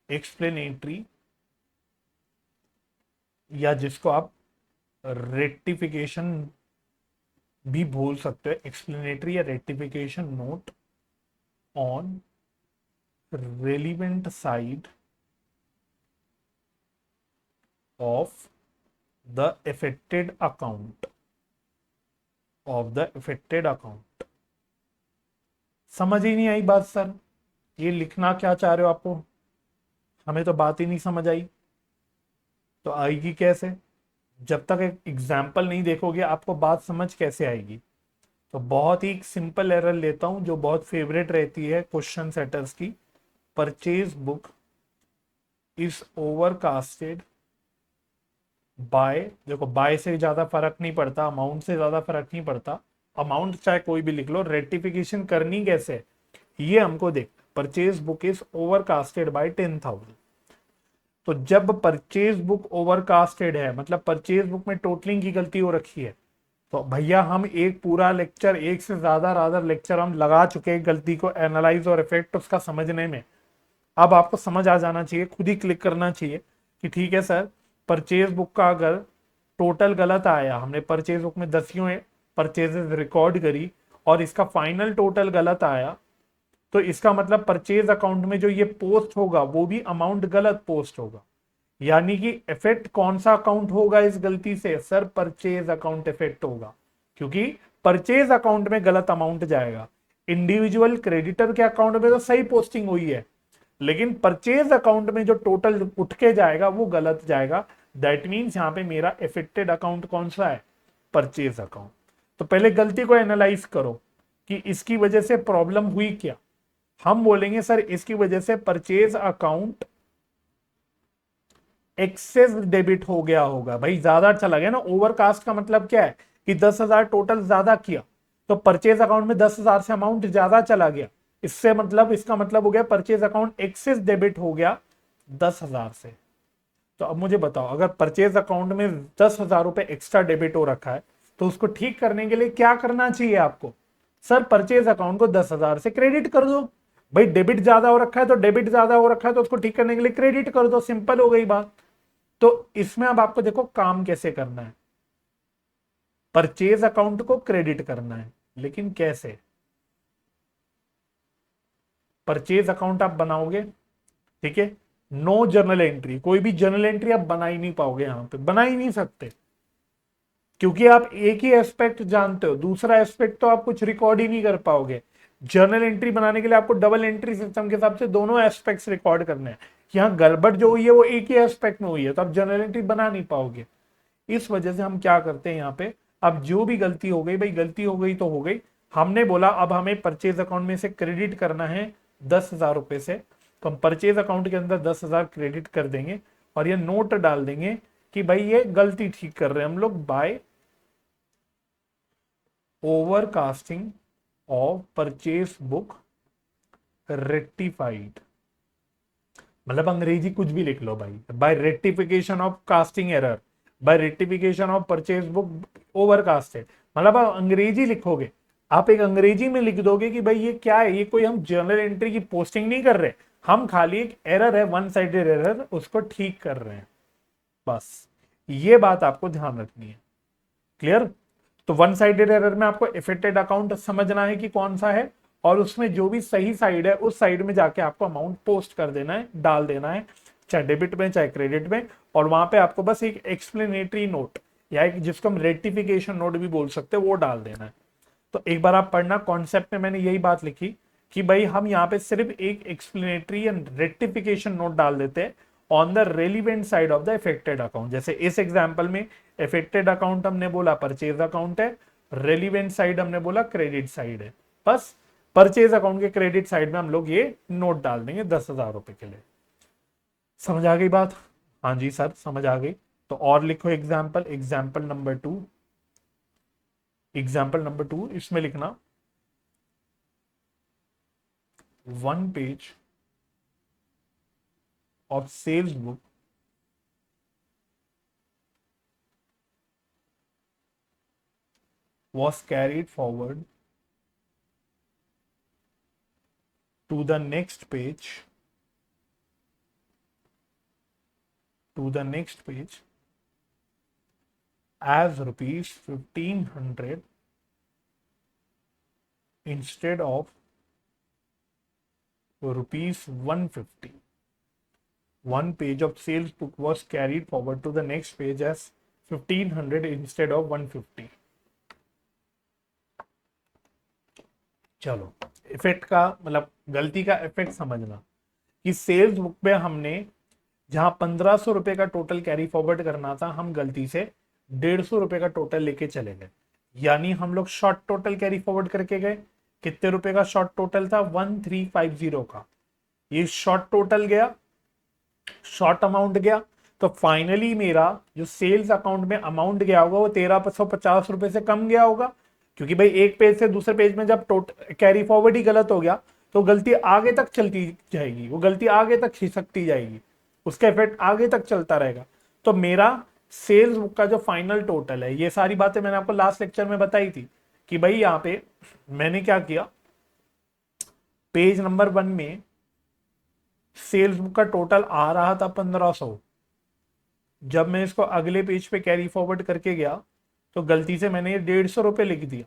Speaker 1: explanatory, या जिसको आप रेक्टिफिकेशन भी बोल सकते हो, एक्सप्लेनेटरी या rectification note on relevant side of the affected account, of the affected account. समझ ही नहीं आई बात सर, ये लिखना क्या चाह रहे हो आपको। हमें तो बात ही नहीं समझ आई, तो आएगी कैसे? जब तक एक एग्जाम्पल नहीं देखोगे आपको बात समझ कैसे आएगी? तो बहुत ही सिंपल एरर लेता हूं जो बहुत फेवरेट रहती है क्वेश्चन सेटर्स की। Purchase book is overcasted by, देखो बाय से ज्यादा फर्क नहीं पड़ता, अमाउंट से ज्यादा फर्क नहीं पड़ता, अमाउंट चाहे कोई भी लिख लो, रेक्टिफिकेशन करनी कैसे है ये हमको देख। Purchase book is overcasted by 10,000। तो जब परचेज बुक ओवरकास्टेड है मतलब परचेज बुक में टोटलिंग की गलती हो रखी है, तो भैया हम एक पूरा लेक्चर, एक से ज्यादा रादर लेक्चर हम लगा चुके हैं गलती को एनालाइज और इफेक्ट उसका समझने में। अब आपको समझ आ जाना चाहिए, खुद ही क्लिक करना चाहिए कि ठीक है सर, परचेज बुक का अगर टोटल गलत आया, हमने परचेज बुक में दसियों परचेजेस रिकॉर्ड करी और इसका फाइनल टोटल गलत आया, तो इसका मतलब परचेज अकाउंट में जो ये पोस्ट होगा वो भी अमाउंट गलत पोस्ट होगा। यानी कि इफेक्ट कौन सा अकाउंट होगा इस गलती से? सर परचेज अकाउंट इफेक्ट होगा, क्योंकि परचेज अकाउंट में गलत अमाउंट जाएगा। इंडिविजुअल क्रेडिटर के अकाउंट में तो सही पोस्टिंग हुई है, लेकिन परचेज अकाउंट में जो टोटल उठ के जाएगा वो गलत जाएगा। दैट मीन्स यहां पे मेरा इफेक्टेड अकाउंट कौन सा है? Purchase account. तो पहले गलती को एनालाइज करो कि इसकी वजह से प्रॉब्लम हुई क्या। हम बोलेंगे सर इसकी वजह से परचेज अकाउंट एक्सेस डेबिट हो गया होगा। भाई ज्यादा चला गया ना, ओवरकास्ट का मतलब क्या है कि 10,000 टोटल ज्यादा किया, तो परचेज अकाउंट में 10,000 से अमाउंट ज्यादा चला गया, इससे मतलब इसका मतलब हो गया परचेज अकाउंट एक्सेस डेबिट हो गया 10,000 से। तो अब मुझे बताओ, अगर परचेज अकाउंट में 10,000 रुपए एक्स्ट्रा डेबिट हो रखा है तो उसको ठीक करने के लिए क्या करना चाहिए आपको? सर परचेज अकाउंट को 10,000 से क्रेडिट कर दो। भाई डेबिट ज्यादा हो रखा है तो डेबिट ज्यादा हो रखा है तो उसको ठीक करने के लिए क्रेडिट कर दो, सिंपल हो गई बात। तो इसमें अब आपको देखो काम कैसे करना है, परचेज अकाउंट को क्रेडिट करना है, लेकिन कैसे? परचेज अकाउंट आप बनाओगे, ठीक है, नो जर्नल एंट्री, कोई भी जर्नल एंट्री आप बना ही नहीं पाओगे, यहां पे बना ही नहीं सकते, क्योंकि आप एक ही एस्पेक्ट जानते हो, दूसरा एस्पेक्ट तो आप कुछ रिकॉर्ड ही नहीं कर पाओगे। जर्नल एंट्री बनाने के लिए आपको डबल एंट्री सिस्टम के हिसाब से दोनों एस्पेक्ट्स रिकॉर्ड करने हैं। यहाँ गड़बड़ जो हुई है वो एक ही एस्पेक्ट में हुई है, तो आप जर्नल एंट्री बना नहीं पाओगे। इस वजह से हम क्या करते हैं यहाँ पे, अब जो भी गलती हो गई, भाई गलती हो गई तो हो गई। हमने बोला अब हमें परचेज अकाउंट में से क्रेडिट करना है 10,000 रुपए से, तो हम परचेज अकाउंट के अंदर 10,000 क्रेडिट कर देंगे और ये नोट डाल देंगे कि भाई ये गलती ठीक कर रहे हैं हम लोग by overcasting of purchase book rectified. मतलब अंग्रेजी कुछ भी लिख लो भाई, by rectification of casting error, by rectification of purchase book overcasted. मतलब आप अंग्रेजी लिखोगे, आप एक अंग्रेजी में लिख दोगे कि भाई ये क्या है, ये कोई हम जर्नल एंट्री की पोस्टिंग नहीं कर रहे, हम खाली एक एरर है, वन साइडेड एरर, उसको ठीक कर रहे हैं, बस। ये बात आपको ध्यान रखनी है, क्लियर? तो वन साइडेड एरर में आपको इफेक्टेड अकाउंट समझना है कि कौन सा है, और उसमें जो भी सही साइड है उस साइड में जाके आपको अमाउंट पोस्ट कर देना है, डाल देना है, चाहे डेबिट में चाहे क्रेडिट में। और वहां पे आपको बस एक एक्सप्लेनेटरी नोट या एक जिसको हम रेक्टिफिकेशन नोट भी बोल सकते हैं वो डाल देना है। तो एक बार आप पढ़ना, कॉन्सेप्ट में मैंने यही बात लिखी कि भाई हम यहाँ पे सिर्फ एक एक्सप्लेनेटरी एंड रेक्टिफिकेशन नोट डाल देते हैं on the relevant side of the affected account. जैसे इस एग्जांपल में इफेक्टेड अकाउंट हमने बोला परचेज अकाउंट है, रेलिवेंट साइड हमने बोला क्रेडिट साइड है, बस परचेज अकाउंट के क्रेडिट साइड में हम लोग ये नोट डाल देंगे 10,000 रुपए के लिए। समझ आ गई बात? हाँ जी सर समझ आ गई। तो और लिखो example, example number 2, example number 2 इसमें लिखना, one page of sales book was carried forward to the next page, as rupees 1,500 instead of rupees 150. One page of sales book was carried forward to the next page as 1,500 instead of 150. चलो, effect का मतलब गलती का effect समझना कि sales book पे हमने जहां 1500 रुपए का टोटल कैरी फॉरवर्ड करना था, हम गलती से 150 रुपए का टोटल लेके चले गए। यानी हम लोग शॉर्ट टोटल कैरी फॉरवर्ड करके गए। कितने रुपए का शॉर्ट टोटल था? 1350 का। ये शॉर्ट टोटल गया, शॉर्ट अमाउंट गया। तो फाइनली मेरा जो सेल्स अकाउंट में अमाउंट गया होगा वो 1350 रुपए से कम गया होगा। क्योंकि भाई एक पेज से दूसरे पेज में जब कैरी फॉरवर्ड ही गलत हो गया तो गलती आगे तक चलती जाएगी, वो गलती आगे तक खिसकती जाएगी, उसका इफेक्ट आगे तक चलता रहेगा। तो मेरा सेल्स बुक का जो फाइनल टोटल है, ये सारी बातें मैंने आपको लास्ट लेक्चर में बताई थी कि भाई यहाँ पे मैंने क्या किया, पेज नंबर 1 में सेल्स बुक का टोटल आ रहा था 1500। जब मैं इसको अगले पेज पे कैरी फॉरवर्ड करके गया तो गलती से मैंने ये 150 रुपये लिख दिया।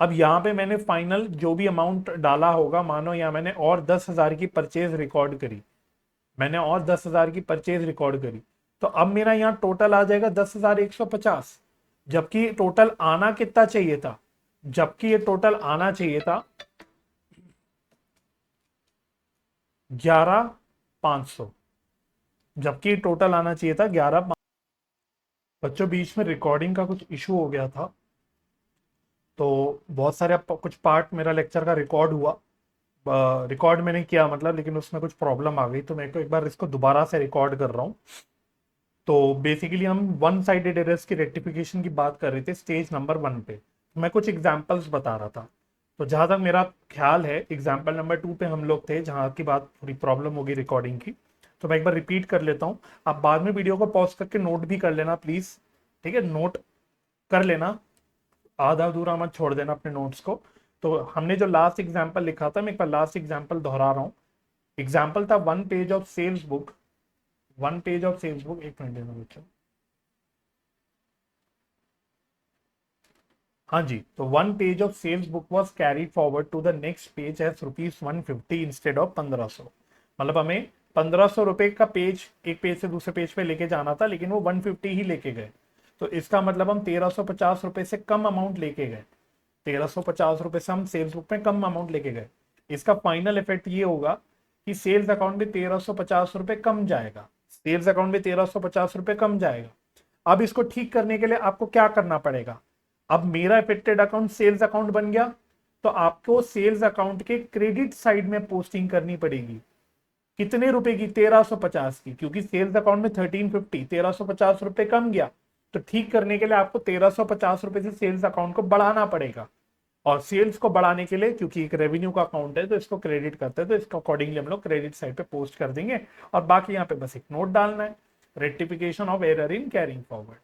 Speaker 1: अब यहाँ पे मैंने फाइनल जो भी अमाउंट डाला होगा, मानो यहाँ मैंने और 10,000 की परचेज रिकॉर्ड करी, मैंने और 10,000 की परचेज रिकॉर्ड करी, तो अब मेरा यहाँ टोटल आ जाएगा 10,150। जबकि टोटल आना कितना चाहिए था? जबकि ये टोटल आना चाहिए था 11,500। जबकि टोटल आना चाहिए था 11। बच्चों बीच में रिकॉर्डिंग का कुछ इशू हो गया था, तो बहुत सारे कुछ पार्ट मेरा लेक्चर का रिकॉर्ड हुआ, रिकॉर्ड मैंने किया मतलब, लेकिन उसमें कुछ प्रॉब्लम आ गई तो मैं को एक बार इसको दोबारा से रिकॉर्ड कर रहा हूँ। तो बेसिकली हम वन साइडेड एरर्स की रेक्टिफिकेशन की बात कर रहे थे स्टेज नंबर 1 पे। मैं कुछ एग्जांपल्स बता रहा था। तो जहां तक मेरा ख्याल है एग्जांपल नंबर 2 पे हम लोग थे, जहां की बात थोड़ी प्रॉब्लम होगी रिकॉर्डिंग की। तो मैं एक बार रिपीट कर लेता हूँ, आप बाद में वीडियो को पॉज करके नोट भी कर लेना प्लीज। ठीक है, नोट कर लेना, आधा अधूरा मत छोड़ देना अपने नोट्स को। तो हमने जो लास्ट एग्जांपल लिखा था, मैं एक बार लास्ट एग्जांपल दोहरा रहा हूँ। एग्जांपल था 1 page of sales book. 1 page of sales book, एक मिनट देना बच्चों। हाँ जी, तो 1 page of sales book was carried forward to the next page as ₹150 instead of 1500। मतलब हमें 1500 रुपए का पेज एक पेज से दूसरे पेज पे लेके जाना था, लेकिन वो 150 ही लेके गए। तो इसका मतलब हम 1350 रुपए से कम अमाउंट लेके गए। 1350 रुपए से हम सेल्स बुक में कम अमाउंट लेके गए। इसका फाइनल इफेक्ट ये होगा कि सेल्स अकाउंट में 1350 रुपए कम जाएगा। सेल्स अकाउंट में 1350 रुपए कम जाएगा। अब इसको ठीक करने के लिए आपको क्या करना पड़ेगा? अब मेरा इफेक्टेड अकाउंट सेल्स अकाउंट बन गया, तो आपको सेल्स अकाउंट के क्रेडिट साइड में पोस्टिंग करनी पड़ेगी। कितने रुपए की? 1350 की, क्योंकि सेल्स अकाउंट में 1350, 1350 रुपए कम गया। तो ठीक करने के लिए आपको 1350 रुपए से सेल्स अकाउंट को बढ़ाना पड़ेगा। और सेल्स को बढ़ाने के लिए, क्योंकि एक रेवेन्यू का अकाउंट है तो इसको क्रेडिट करते हैं, तो इसको अकॉर्डिंगली हम लोग क्रेडिट साइड पे पोस्ट कर देंगे। और बाकी यहाँ पे बस एक नोट डालना है, rectification of error in carrying forward.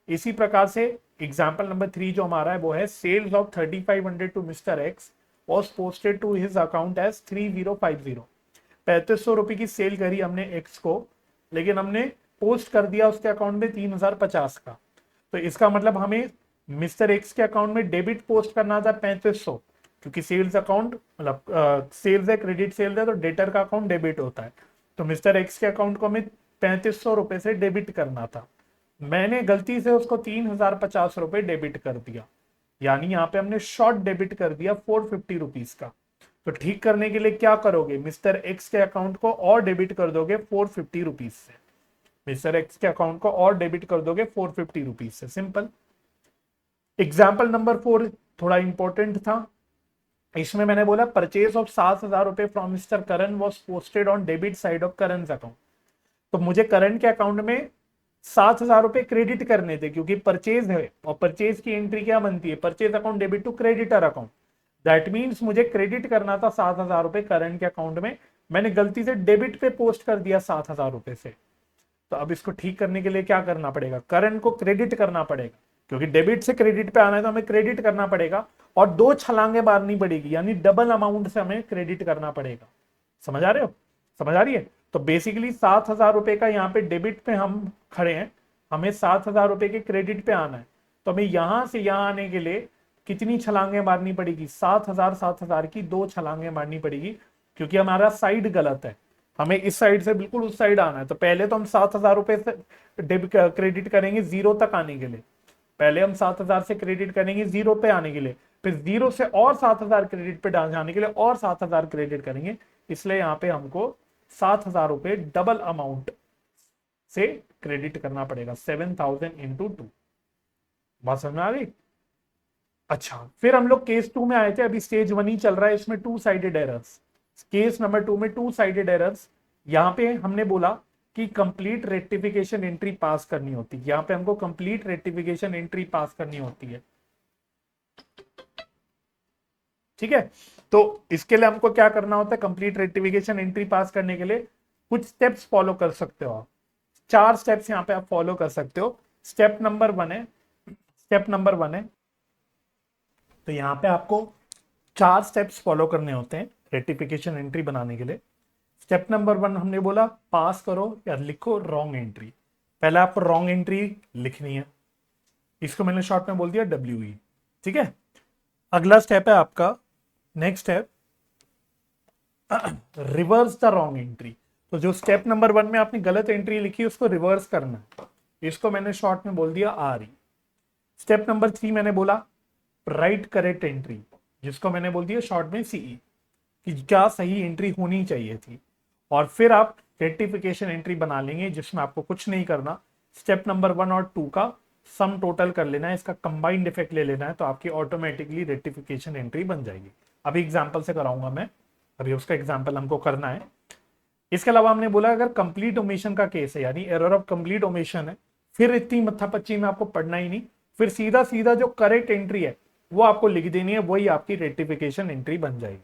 Speaker 1: इसी प्रकार से एग्जाम्पल नंबर 3 जो हमारा है वो है sales of 3500 to mister X was posted to his account as 3050। 3500 रुपए की सेल करी हमने एक्स को, लेकिन हमने पोस्ट कर दिया उसके अकाउंट में 3050 का। तो इसका मतलब हमें मिस्टर एक्स के अकाउंट में डेबिट पोस्ट करना था 3500, क्योंकि सेल्स अकाउंट मतलब सेल्स है, क्रेडिट सेल्स है, तो डेटर का अकाउंट डेबिट होता है। तो मिस्टर एक्स के अकाउंट को हमें 3500 रुपए से डेबिट करना था। मैंने गलती से उसको 3050 रुपए डेबिट कर दिया, यानी यहाँ पे हमने शॉर्ट डेबिट कर दिया 450 रुपीज का। तो ठीक करने के लिए क्या करोगे? मिस्टर एक्स के अकाउंट को और डेबिट कर दोगे 450 रुपीज से। मिस्टर एक्स के अकाउंट को और डेबिट कर दोगे 450 रुपीज से, सिंपल। एग्जाम्पल नंबर 4 थोड़ा इंपॉर्टेंट था। इसमें मैंने बोला परचेज ऑफ 7,000 रुपए from mister Karan was posted on debit side of Karan account. तो मुझे करण के अकाउंट में 7,000 रुपए क्रेडिट करने थे, क्योंकि परचेज है और परचेज की एंट्री क्या बनती है? Purchase account debit to creditor account. That means मुझे क्रेडिट करना था 7,000 रुपए करण के अकाउंट में, मैंने गलती से डेबिट पे पोस्ट कर दिया 7,000 रुपए से। तो अब इसको ठीक करने के लिए क्या करना पड़ेगा? करंट को क्रेडिट करना पड़ेगा, क्योंकि डेबिट से क्रेडिट पे आना है तो हमें क्रेडिट करना पड़ेगा, और 2 छलांगे मारनी पड़ेगी, यानी डबल अमाउंट से हमें क्रेडिट करना पड़ेगा। समझ आ रहे हो? समझ आ रही है? तो बेसिकली 7,000 रुपए का यहाँ पे डेबिट पे हम खड़े हैं, हमें 7,000 रुपए के क्रेडिट पे आना है। तो हमें यहां से यहां आने के लिए कितनी छलांगे मारनी पड़ेगी? 7,000 7,000 की 2 छलांगे मारनी पड़ेगी, क्योंकि हमारा साइड गलत है। हमें इस साइड से बिल्कुल उस साइड आना है। तो पहले तो हम 7,000 रुपए से डेबिट क्रेडिट करेंगे जीरो तक आने के लिए। पहले हम 7,000 से क्रेडिट करेंगे जीरो पे आने के लिए, फिर जीरो से और 7,000 क्रेडिट पे डाल जाने के लिए और 7,000 क्रेडिट करेंगे। इसलिए यहाँ पे हमको 7,000 रुपए डबल अमाउंट से क्रेडिट करना पड़ेगा, 7,000 इंटू 2। बात समझ में आ गई? अच्छा, फिर हम लोग केस 2 में आए थे, अभी स्टेज 1 ही चल रहा है, इसमें 2 साइडेड एरर्स। केस नंबर 2 में 2 साइडेड एरर्स। यहां पे हमने बोला कि कंप्लीट रेक्टिफिकेशन एंट्री पास करनी होती है, यहां पे हमको कंप्लीट रेक्टिफिकेशन एंट्री पास करनी होती है। ठीक है, तो इसके लिए हमको क्या करना होता है, कंप्लीट रेक्टिफिकेशन एंट्री पास करने के लिए कुछ स्टेप्स फॉलो कर सकते हो आप। 4 स्टेप्स यहाँ पे आप फॉलो कर सकते हो। स्टेप नंबर 1 है, स्टेप नंबर 1 है, तो यहाँ पे आपको 4 स्टेप्स फॉलो करने होते हैं रेक्टिफिकेशन एंट्री बनाने के लिए। स्टेप नंबर 1 हमने बोला पास करो या लिखो रॉन्ग एंट्री। पहले आपको रॉन्ग एंट्री लिखनी है, इसको मैंने शॉर्ट में बोल दिया WE। ठीक है, अगला स्टेप है आपका, next step, reverse the wrong entry. तो जो स्टेप नंबर 1 में आपने गलत एंट्री लिखी उसको रिवर्स करना है, इसको मैंने शॉर्ट में बोल दिया RE। स्टेप नंबर 3 मैंने बोला राइट करेक्ट एंट्री, जिसको मैंने बोल दिया शॉर्ट में CE, कि क्या सही एंट्री होनी चाहिए थी। और फिर आप रेक्टिफिकेशन एंट्री बना लेंगे जिसमें आपको कुछ नहीं करना, स्टेप नंबर 1 और 2 का सम टोटल कर लेना है, इसका कंबाइंड इफेक्ट ले लेना है, तो आपकी ऑटोमेटिकली रेक्टिफिकेशन एंट्री बन जाएगी। अभी एग्जांपल से कराऊंगा मैं, अभी उसका एग्जांपल हमको करना है। इसके अलावा हमने बोला अगर कंप्लीट ओमिशन का केस है, यानी एरर ऑफ कंप्लीट ओमिशन है, फिर इतनी मत्थापच्ची में आपको पढ़ना ही नहीं, फिर सीधा सीधा जो करेक्ट एंट्री है वो आपको लिख देनी है, वही आपकी रेक्टिफिकेशन एंट्री बन जाएगी।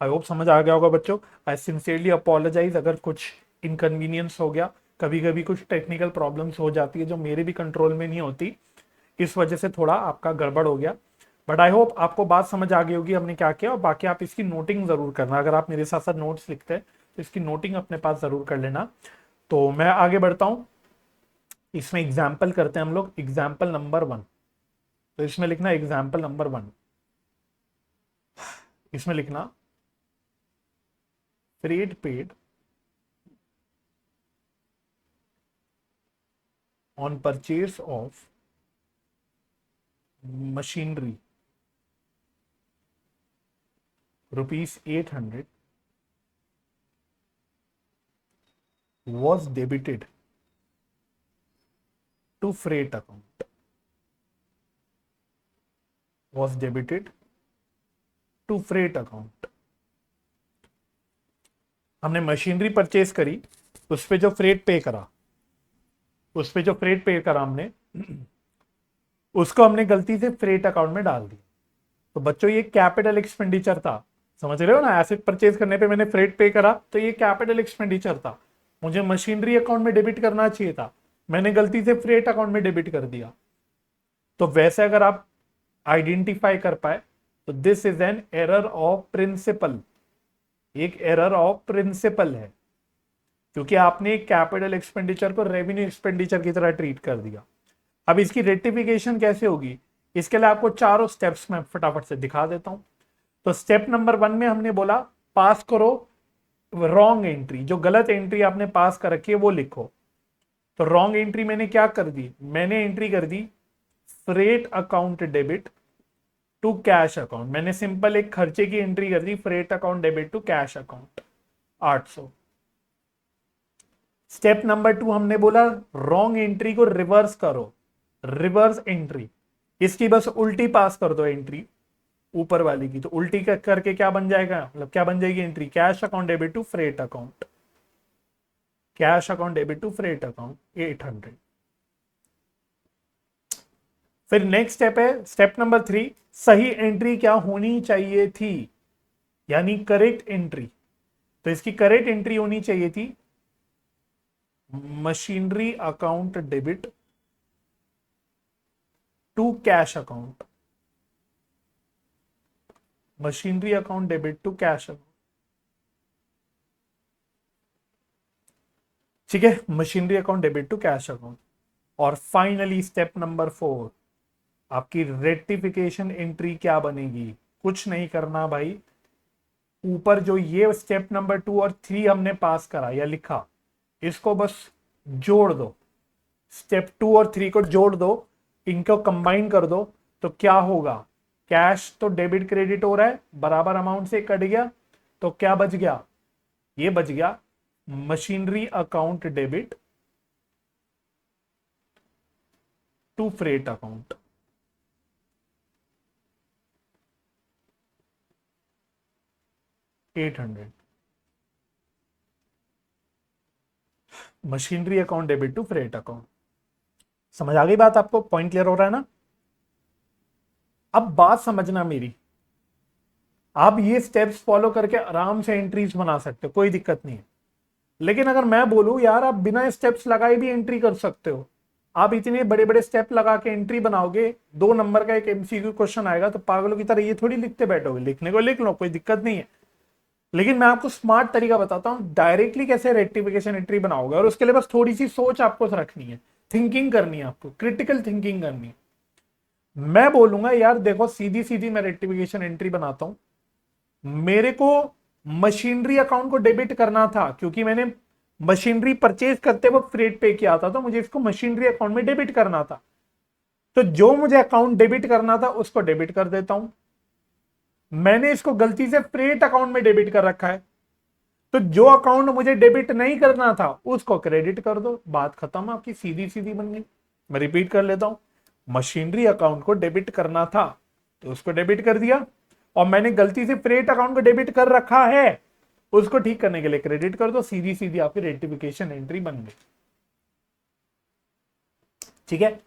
Speaker 1: आई होप समझ आ गया होगा बच्चों। आई सिंसियरली अपोलोजाइज अगर कुछ इनकन्वीनियंस हो गया, कभी कभी कुछ टेक्निकल प्रॉब्लम्स हो जाती है जो मेरे भी कंट्रोल में नहीं होती, इस वजह से थोड़ा आपका गड़बड़ हो गया। बट आई होप आपको बात समझ आ गई होगी हमने क्या किया, और बाकी आप इसकी नोटिंग जरूर करना, अगर आप मेरे साथ साथ नोट्स लिखते हैं तो इसकी नोटिंग अपने पास जरूर कर लेना। तो मैं आगे बढ़ता हूं, इसमें एग्जाम्पल करते हैं हम लोग, एग्जाम्पल नंबर 1। तो इसमें लिखना एग्जाम्पल नंबर 1, इसमें लिखना freight paid on purchase of machinery ₹800 was debited to freight account, was debited to freight account। हमने मशीनरी परचेज करी, उस पे जो फ्रेट पे करा, उस पे जो फ्रेट पे करा हमने, उसको हमने गलती से फ्रेट अकाउंट में डाल दिया। तो बच्चों ये कैपिटल एक्सपेंडिचर था, समझ रहे हो ना, एसेट परचेज करने पे मैंने फ्रेट पे करा तो ये कैपिटल एक्सपेंडिचर था, मुझे मशीनरी अकाउंट में डेबिट करना चाहिए था, मैंने गलती से फ्रेट अकाउंट में डेबिट कर दिया। तो वैसे अगर आप आइडेंटिफाई कर पाए तो this is an error of principle, एक एरर ऑफ प्रिंसिपल है, क्योंकि आपने कैपिटल एक्सपेंडिचर को रेवेन्यू एक्सपेंडिचर की तरह ट्रीट कर दिया। अब इसकी रेक्टिफिकेशन कैसे होगी, इसके लिए आपको चारों स्टेप्स में फटाफट से दिखा देता हूं। तो स्टेप नंबर 1 में हमने बोला पास करो रॉन्ग एंट्री, जो गलत एंट्री आपने पास कर रखी है वो लिखो। तो रॉन्ग एंट्री मैंने क्या कर दी, मैंने एंट्री कर दी freight account debit to cash account, मैंने सिंपल एक खर्चे की एंट्री कर दी, freight account debit to cash account 800। Step number 2 हमने बोला रॉन्ग एंट्री को रिवर्स करो, रिवर्स एंट्री, इसकी बस उल्टी पास कर दो एंट्री ऊपर वाली की, तो उल्टी करके क्या बन जाएगा, मतलब क्या बन जाएगी entry, cash account debit to freight account, cash account debit to freight account 800। फिर नेक्स्ट स्टेप है स्टेप नंबर 3, सही एंट्री क्या होनी चाहिए थी, यानी करेक्ट एंट्री। तो इसकी करेक्ट एंट्री होनी चाहिए थी machinery account debit to cash account, machinery account debit to cash account. ठीक है, machinery account debit to cash account. और फाइनली स्टेप नंबर 4, आपकी रेक्टिफिकेशन एंट्री क्या बनेगी, कुछ नहीं करना भाई, ऊपर जो ये स्टेप नंबर 2 और 3 हमने पास करा या लिखा, इसको बस जोड़ दो, स्टेप 2 और 3 को जोड़ दो, इनको कंबाइन कर दो, तो क्या होगा, कैश तो डेबिट क्रेडिट हो रहा है, बराबर अमाउंट से कट गया, तो क्या बच गया, ये बच गया machinery account debit to freight account. $800 machinery account debit to freight account. समझ आ गई बात? आपको पॉइंट क्लियर हो रहा है ना? अब बात समझना मेरी, आप ये स्टेप्स फॉलो करके आराम से एंट्रीज बना सकते हो, कोई दिक्कत नहीं है। लेकिन अगर मैं बोलूं यार आप बिना स्टेप्स लगाए भी एंट्री कर सकते हो, आप इतने बड़े बड़े स्टेप लगा के एंट्री बनाओगे, 2 नंबर का एक एमसीक्यू क्वेश्चन आएगा तो पागलों की तरह ये थोड़ी लिखते बैठोगे। लिखने को लिख लो, कोई दिक्कत नहीं है। लेकिन मैं आपको स्मार्ट तरीका बताता हूं डायरेक्टली कैसे रेक्टिफिकेशन एंट्री बनाओगे, और उसके लिए बस थोड़ी सी सोच आपको रखनी है, थिंकिंग करनी है, आपको क्रिटिकल थिंकिंग करनी है। मैं बोलूंगा यार देखो सीधी सीधी मैं रेक्टिफिकेशन एंट्री बनाता हूं, मेरे को मशीनरी अकाउंट को डेबिट करना था क्योंकि मैंने मशीनरी परचेज करते वक्त फ्रेट पे किया था, तो मुझे इसको मशीनरी अकाउंट में डेबिट करना था। तो जो मुझे अकाउंट डेबिट करना था उसको डेबिट कर देता हूं। मैंने इसको गलती से फ्रेट अकाउंट में डेबिट कर रखा है, तो जो अकाउंट मुझे डेबिट नहीं करना था उसको क्रेडिट कर दो, बात खत्म, आपकी सीधी सीधी बन गई। मैं रिपीट कर लेता हूं, मशीनरी अकाउंट को डेबिट करना था तो उसको डेबिट कर दिया, और मैंने गलती से फ्रेट अकाउंट को डेबिट कर रखा है, उसको ठीक करने के लिए क्रेडिट कर दो, सीधी सीधी आपकी रेक्टिफिकेशन एंट्री बन गई। ठीक है,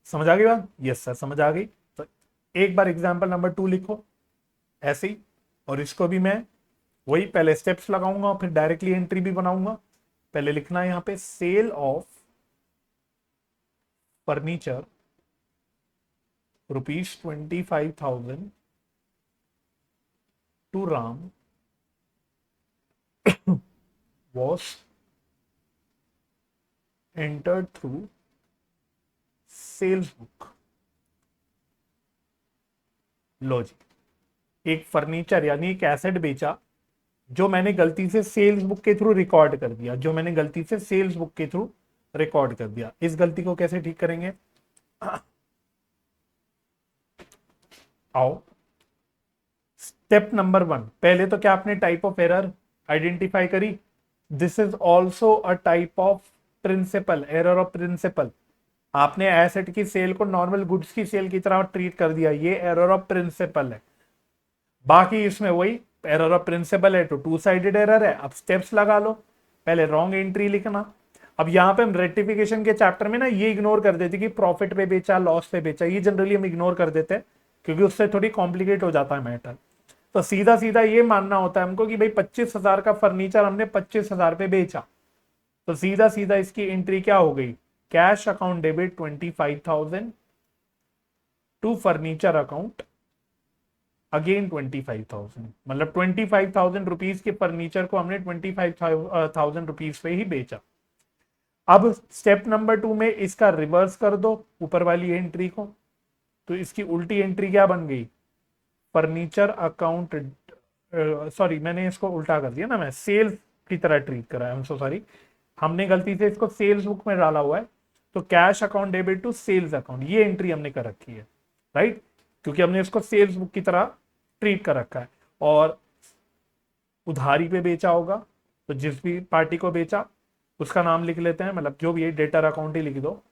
Speaker 1: समझ आ गई बात? यस सर, समझ आ गई। तो एक बार एग्जांपल नंबर 2 लिखो ऐसे ही, और इसको भी मैं वही पहले स्टेप्स लगाऊंगा फिर डायरेक्टली एंट्री भी बनाऊंगा। पहले लिखना है यहां पे sale of furniture ₹25,000 to Ram was entered through sales book. लो जी, एक फर्नीचर यानी एक एसेट बेचा जो मैंने गलती से सेल्स बुक के थ्रू रिकॉर्ड कर दिया, जो मैंने गलती से सेल्स बुक के थ्रू रिकॉर्ड कर दिया। इस गलती को कैसे ठीक करेंगे? आओ, स्टेप नंबर 1, पहले तो क्या आपने टाइप ऑफ एरर आइडेंटिफाई करी? This is also a type of principle, error of principle. आपने एसेट की सेल को नॉर्मल गुड्स की सेल की तरह ट्रीट कर दिया, ये एरर ऑफ प्रिंसिपल है। बाकी इसमें वही एरर ऑफ प्रिंसिपल है तो टू साइडेड एरर है। अब स्टेप्स लगा लो, पहले रॉन्ग एंट्री लिखना। अब यहां पे हम रेक्टिफिकेशन के चैप्टर में ना ये इग्नोर कर देते कि प्रॉफिट पे बेचा लॉस पे बेचा, ये जनरली हम इग्नोर कर देते हैं क्योंकि उससे थोड़ी कॉम्प्लिकेट हो जाता है मैटर। तो सीधा सीधा ये मानना होता है हमको कि भाई 25,000 का फर्नीचर हमने 25,000 पे बेचा, तो सीधा सीधा इसकी एंट्री क्या हो गई? Cash account debit 25,000 to furniture account again 25,000, मतलब 25,000 रुपीज के फर्नीचर को हमने 25,000 रुपीज पे ही बेचा। अब स्टेप नंबर 2 में इसका रिवर्स कर दो ऊपर वाली एंट्री को, तो इसकी उल्टी एंट्री क्या बन गई? फर्नीचर अकाउंट, सॉरी मैंने इसको उल्टा कर दिया ना, मैं सेल्स की तरह ट्रीट करा है, आई एम सो सॉरी। हमने गलती से इसको सेल्स बुक में डाला हुआ है, तो cash account debit to sales account, ये एंट्री हमने कर रखी है, राइट? क्योंकि हमने इसको सेल्स बुक की तरह ट्रीट कर रखा है। और उधारी पे बेचा होगा तो जिस भी पार्टी को बेचा उसका नाम लिख लेते हैं, मतलब जो भी है डेटर अकाउंट ही लिख दो।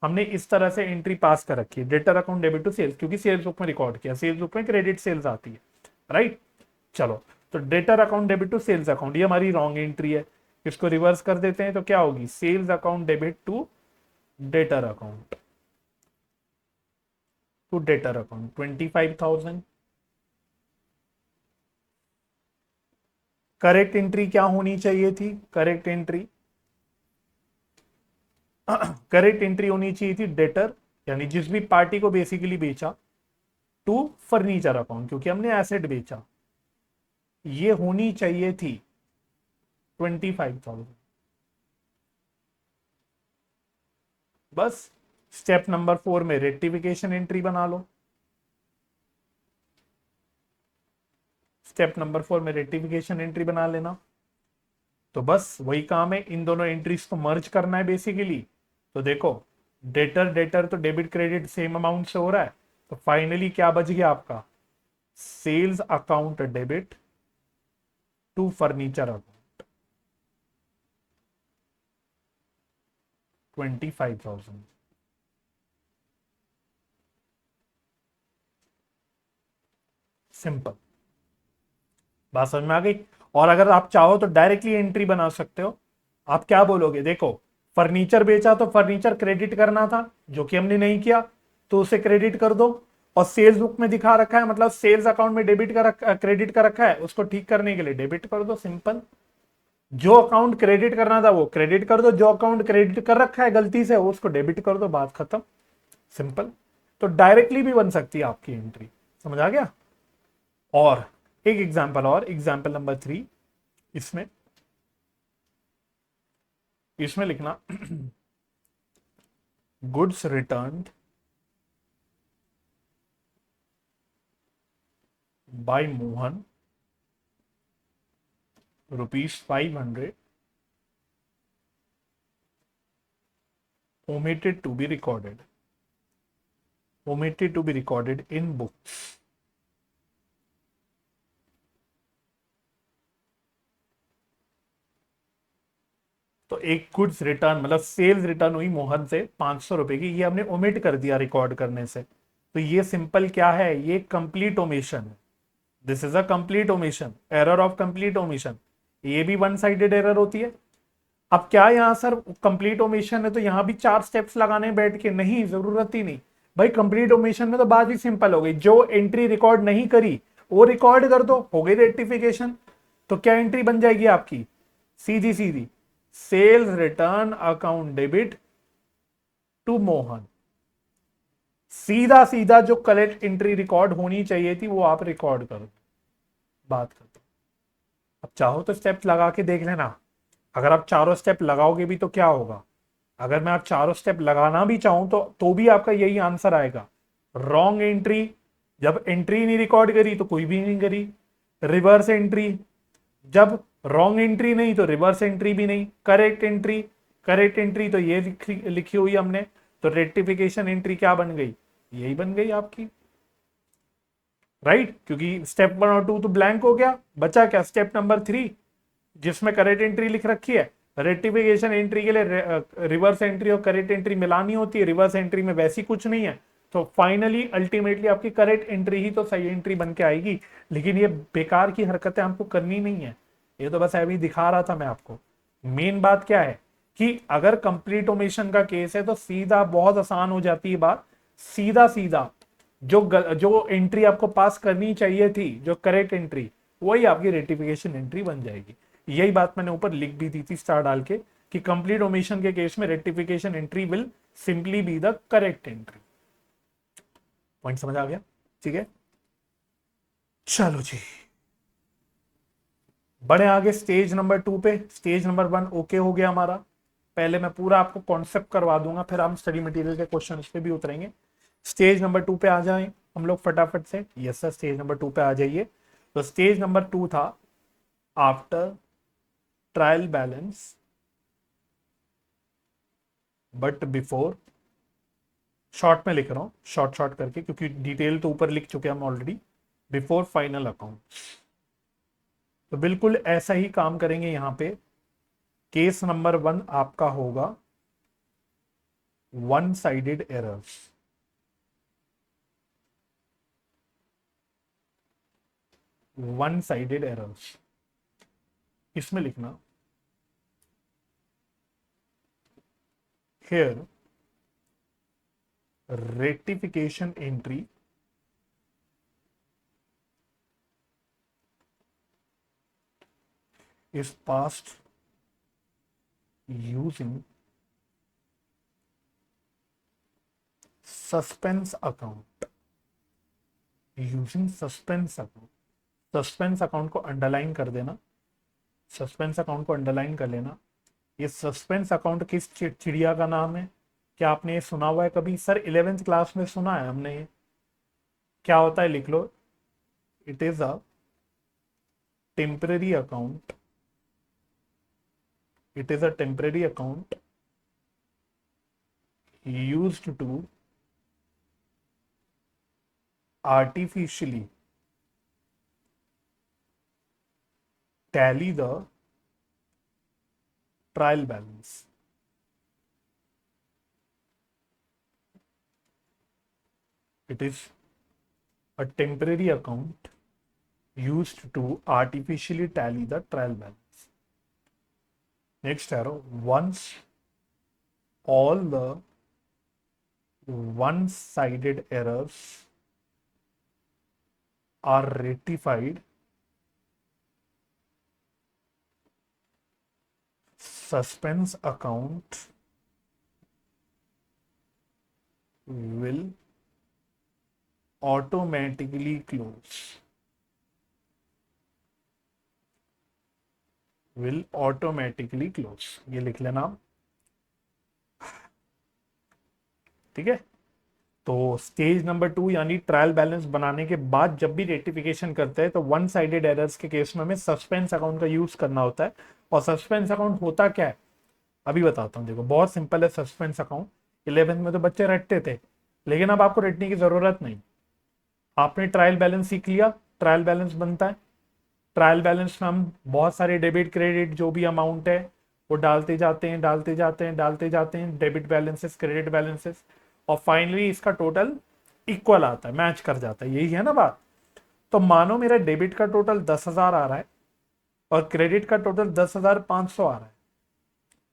Speaker 1: हमने इस तरह से एंट्री पास कर रखी है, debtor account debit to sales, क्योंकि सेल्स बुक में रिकॉर्ड किया, सेल्स बुक में क्रेडिट सेल्स आती है, राइट? चलो, तो debtor account debit to sales account ये हमारी रॉन्ग एंट्री है, इसको रिवर्स कर देते हैं तो क्या होगी? Sales account debit to debtor account, to debtor account 25,000। Correct entry क्या होनी चाहिए थी? करेक्ट एंट्री करेक्ट एंट्री होनी चाहिए थी डेटर, यानी जिस भी पार्टी को बेसिकली बेचा, टू फर्नीचर अकाउंट क्योंकि हमने एसेट बेचा, ये होनी चाहिए थी 25,000। बस स्टेप नंबर 4 में रेक्टिफिकेशन एंट्री बना लो। स्टेप नंबर 4 में रेक्टिफिकेशन एंट्री बना लेना, तो बस वही काम है, इन दोनों एंट्रीज को मर्ज करना है बेसिकली। तो देखो, डेटर डेटर तो डेबिट क्रेडिट सेम अमाउंट से हो रहा है, तो फाइनली क्या बच गया आपका? Sales account debit to furniture account 25,000। Simple. बात समझ में आ गई। और अगर आप चाहो तो डायरेक्टली एंट्री बना सकते हो। आप क्या बोलोगे, देखो फर्नीचर बेचा तो फर्नीचर क्रेडिट करना था, जो कि हमने नहीं किया, तो उसे क्रेडिट कर दो। और सेल्स बुक में दिखा रखा है, मतलब सेल्स अकाउंट में डेबिट का रखा, क्रेडिट का रखा है, उसको ठीक करने के लिए डेबिट कर दो, सिंपल। जो अकाउंट क्रेडिट करना था वो क्रेडिट कर दो, जो अकाउंट क्रेडिट कर रखा है गलती से उसको डेबिट कर दो, बात खत्म, सिंपल। तो डायरेक्टली भी बन सकती है आपकी एंट्री, समझ आ गया। और एक एग्जांपल, और एग्जांपल नंबर 3, इसमें इसमें लिखना goods return by Mohan ₹500 omitted to be recorded, in books. तो एक गुड्स रिटर्न मतलब सेल्स रिटर्न हुई मोहन से ₹500 की, ये हमने ओमिट कर दिया रिकॉर्ड करने से। तो ये सिंपल क्या है, ये कंप्लीट ओमिशन है। This is a complete omission, error of complete omission. ये भी वन साइडेड एरर होती है। अब क्या यहां सर कंप्लीट ओमिशन है तो यहां भी 4 स्टेप्स लगाने बैठ के, नहीं, जरूरत ही नहीं भाई। कंप्लीट ओमिशन में तो बात ही सिंपल हो गई, जो एंट्री रिकॉर्ड नहीं करी वो रिकॉर्ड कर दो, हो गई रेक्टिफिकेशन। तो क्या एंट्री बन जाएगी आपकी, सीधी सीधी, sales return account debit to Mohan. सीधा सीधा जो करेक्ट एंट्री रिकॉर्ड होनी चाहिए थी वो आप रिकॉर्ड करो, बात करते। अब चाहो तो स्टेप लगा के देख लेना। अगर आप चारों स्टेप लगाओगे भी तो क्या होगा, अगर मैं आप चारों स्टेप लगाना भी चाहूं तो भी आपका यही आंसर आएगा। रॉन्ग एंट्री, जब एंट्री नहीं रिकॉर्ड करी तो कोई भी नहीं करी। रिवर्स एंट्री, जब रॉन्ग एंट्री नहीं तो रिवर्स एंट्री भी नहीं। करेक्ट एंट्री, करेक्ट एंट्री तो ये लिखी हुई हमने, तो रेक्टिफिकेशन एंट्री क्या बन गई, यही बन गई आपकी, राइट। क्योंकि स्टेप 1 और 2 तो ब्लैंक हो गया, बचा क्या स्टेप नंबर 3, जिसमें करेक्ट एंट्री लिख रखी है। रेक्टिफिकेशन एंट्री के लिए रिवर्स एंट्री और करेक्ट एंट्री मिलानी होती है, रिवर्स एंट्री में वैसी कुछ नहीं है। तो फाइनली अल्टीमेटली आपकी करेक्ट एंट्री ही तो सही एंट्री बन के आएगी। लेकिन ये बेकार की हरकतें आपको करनी नहीं है, ये तो बस अभी दिखा रहा था मैं आपको। मेन बात क्या है कि अगर कंप्लीट ओमिशन का केस है तो सीधा बहुत आसान हो जाती है बात। सीधा सीधा जो एंट्री आपको पास करनी चाहिए थी, जो करेक्ट एंट्री, वही आपकी रेक्टिफिकेशन एंट्री बन जाएगी। यही बात मैंने ऊपर लिख भी दी थी स्टार डाल के कि कंप्लीट ओमिशन के केस में rectification entry will simply be the correct entry. Point समझ आ गया, ठीक है। चलो जी, बड़े आगे स्टेज नंबर 2 पे। स्टेज नंबर 1 ओके हो गया हमारा। पहले मैं पूरा आपको कॉन्सेप्ट करवा दूंगा, फिर हम स्टडी मटेरियल के क्वेश्चन पे भी उतरेंगे। स्टेज नंबर 2 पे आ जाए हम लोग फटाफट से। यस सर, स्टेज नंबर 2 पे आ जाइए। तो स्टेज नंबर 2 था after trial balance but before, short में लिख रहा हूं, शॉर्ट शॉर्ट करके, क्योंकि डिटेल तो ऊपर लिख चुके हम ऑलरेडी। बिफोर फाइनल अकाउंट, तो बिल्कुल ऐसा ही काम करेंगे यहां पे। केस नंबर 1 आपका होगा one sided errors. One sided errors, इसमें लिखना here rectification entry is passed using suspense account, using suspense account। Suspense account को अंडरलाइन कर देना, सस्पेंस अकाउंट को अंडरलाइन कर लेना। ये सस्पेंस अकाउंट किस चिड़िया का नाम है, क्या आपने ये सुना हुआ है कभी सर? 11th क्लास में सुना है हमने ये। क्या होता है, लिख लो। It is a temporary account, it is a temporary account used to artificially tally the trial balance। It is a temporary account used to artificially tally the trial balance. Next arrow, once all the one-sided errors are rectified, suspense account will automatically close. Will automatically close, ये लिख लेना आप, ठीक है। तो stage number 2 यानी trial balance बनाने के बाद जब भी रेक्टिफिकेशन करते हैं तो वन साइडेड एरर्स के केस में हमें सस्पेंस अकाउंट का यूज करना होता है। और सस्पेंस अकाउंट होता क्या है अभी बताता हूँ, देखो बहुत सिंपल है सस्पेंस अकाउंट। 11th में तो बच्चे रटते थे, लेकिन अब आपको रटने की जरूरत नहीं। आपने ट्रायल बैलेंस सीख लिया, ट्रायल बैलेंस बनता है। ट्रायल बैलेंस में हम बहुत सारे डेबिट क्रेडिट जो भी अमाउंट है वो डालते जाते हैं डालते जाते हैं डालते जाते हैं, डेबिट बैलेंसेस क्रेडिट बैलेंसेस, और फाइनली इसका टोटल इक्वल आता है, मैच कर जाता है, यही है ना बात। तो मानो मेरा डेबिट का टोटल 10,000 आ रहा है और क्रेडिट का टोटल 10,500 आ रहा है।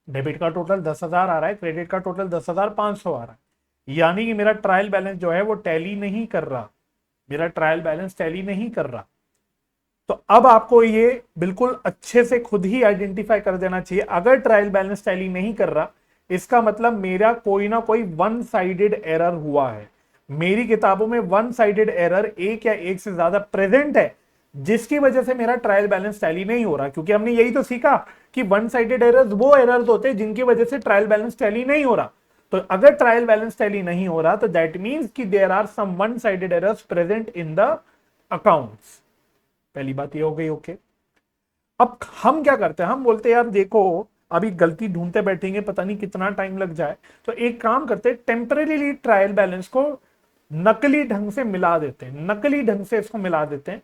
Speaker 1: डेबिट का टोटल 10,000 आ रहा है, क्रेडिट का टोटल 10,500 आ रहा है, यानी कि मेरा ट्रायल बैलेंस जो है वो टैली नहीं कर रहा, मेरा ट्रायल बैलेंस टैली नहीं कर रहा। तो अब आपको ये बिल्कुल अच्छे से खुद ही आइडेंटिफाई कर देना चाहिए, अगर ट्रायल बैलेंस टैली नहीं कर रहा इसका मतलब मेरा कोई ना कोई वन साइडेड एरर हुआ है। मेरी किताबों में वन साइडेड एरर एक या एक से ज्यादा प्रेजेंट है, जिसकी वजह से मेरा ट्रायल बैलेंस टैली नहीं हो रहा। क्योंकि हमने यही तो सीखा कि वन साइडेड एरर्स वो एरर्स होते हैं जिनकी वजह से ट्रायल बैलेंस टैली नहीं हो रहा। तो अगर ट्रायल बैलेंस टैली नहीं हो रहा तो दैट मींस कि there are some one sided errors present in the accounts. पहली बात ये हो गई, ओके। अब हम क्या करते हैं, हम बोलते हैं यार देखो अभी गलती ढूंढते बैठेंगे पता नहीं कितना टाइम लग जाए, तो एक काम करते हैं टेम्परेली ट्रायल बैलेंस को नकली ढंग से मिला देते हैं, नकली ढंग से इसको मिला देते हैं।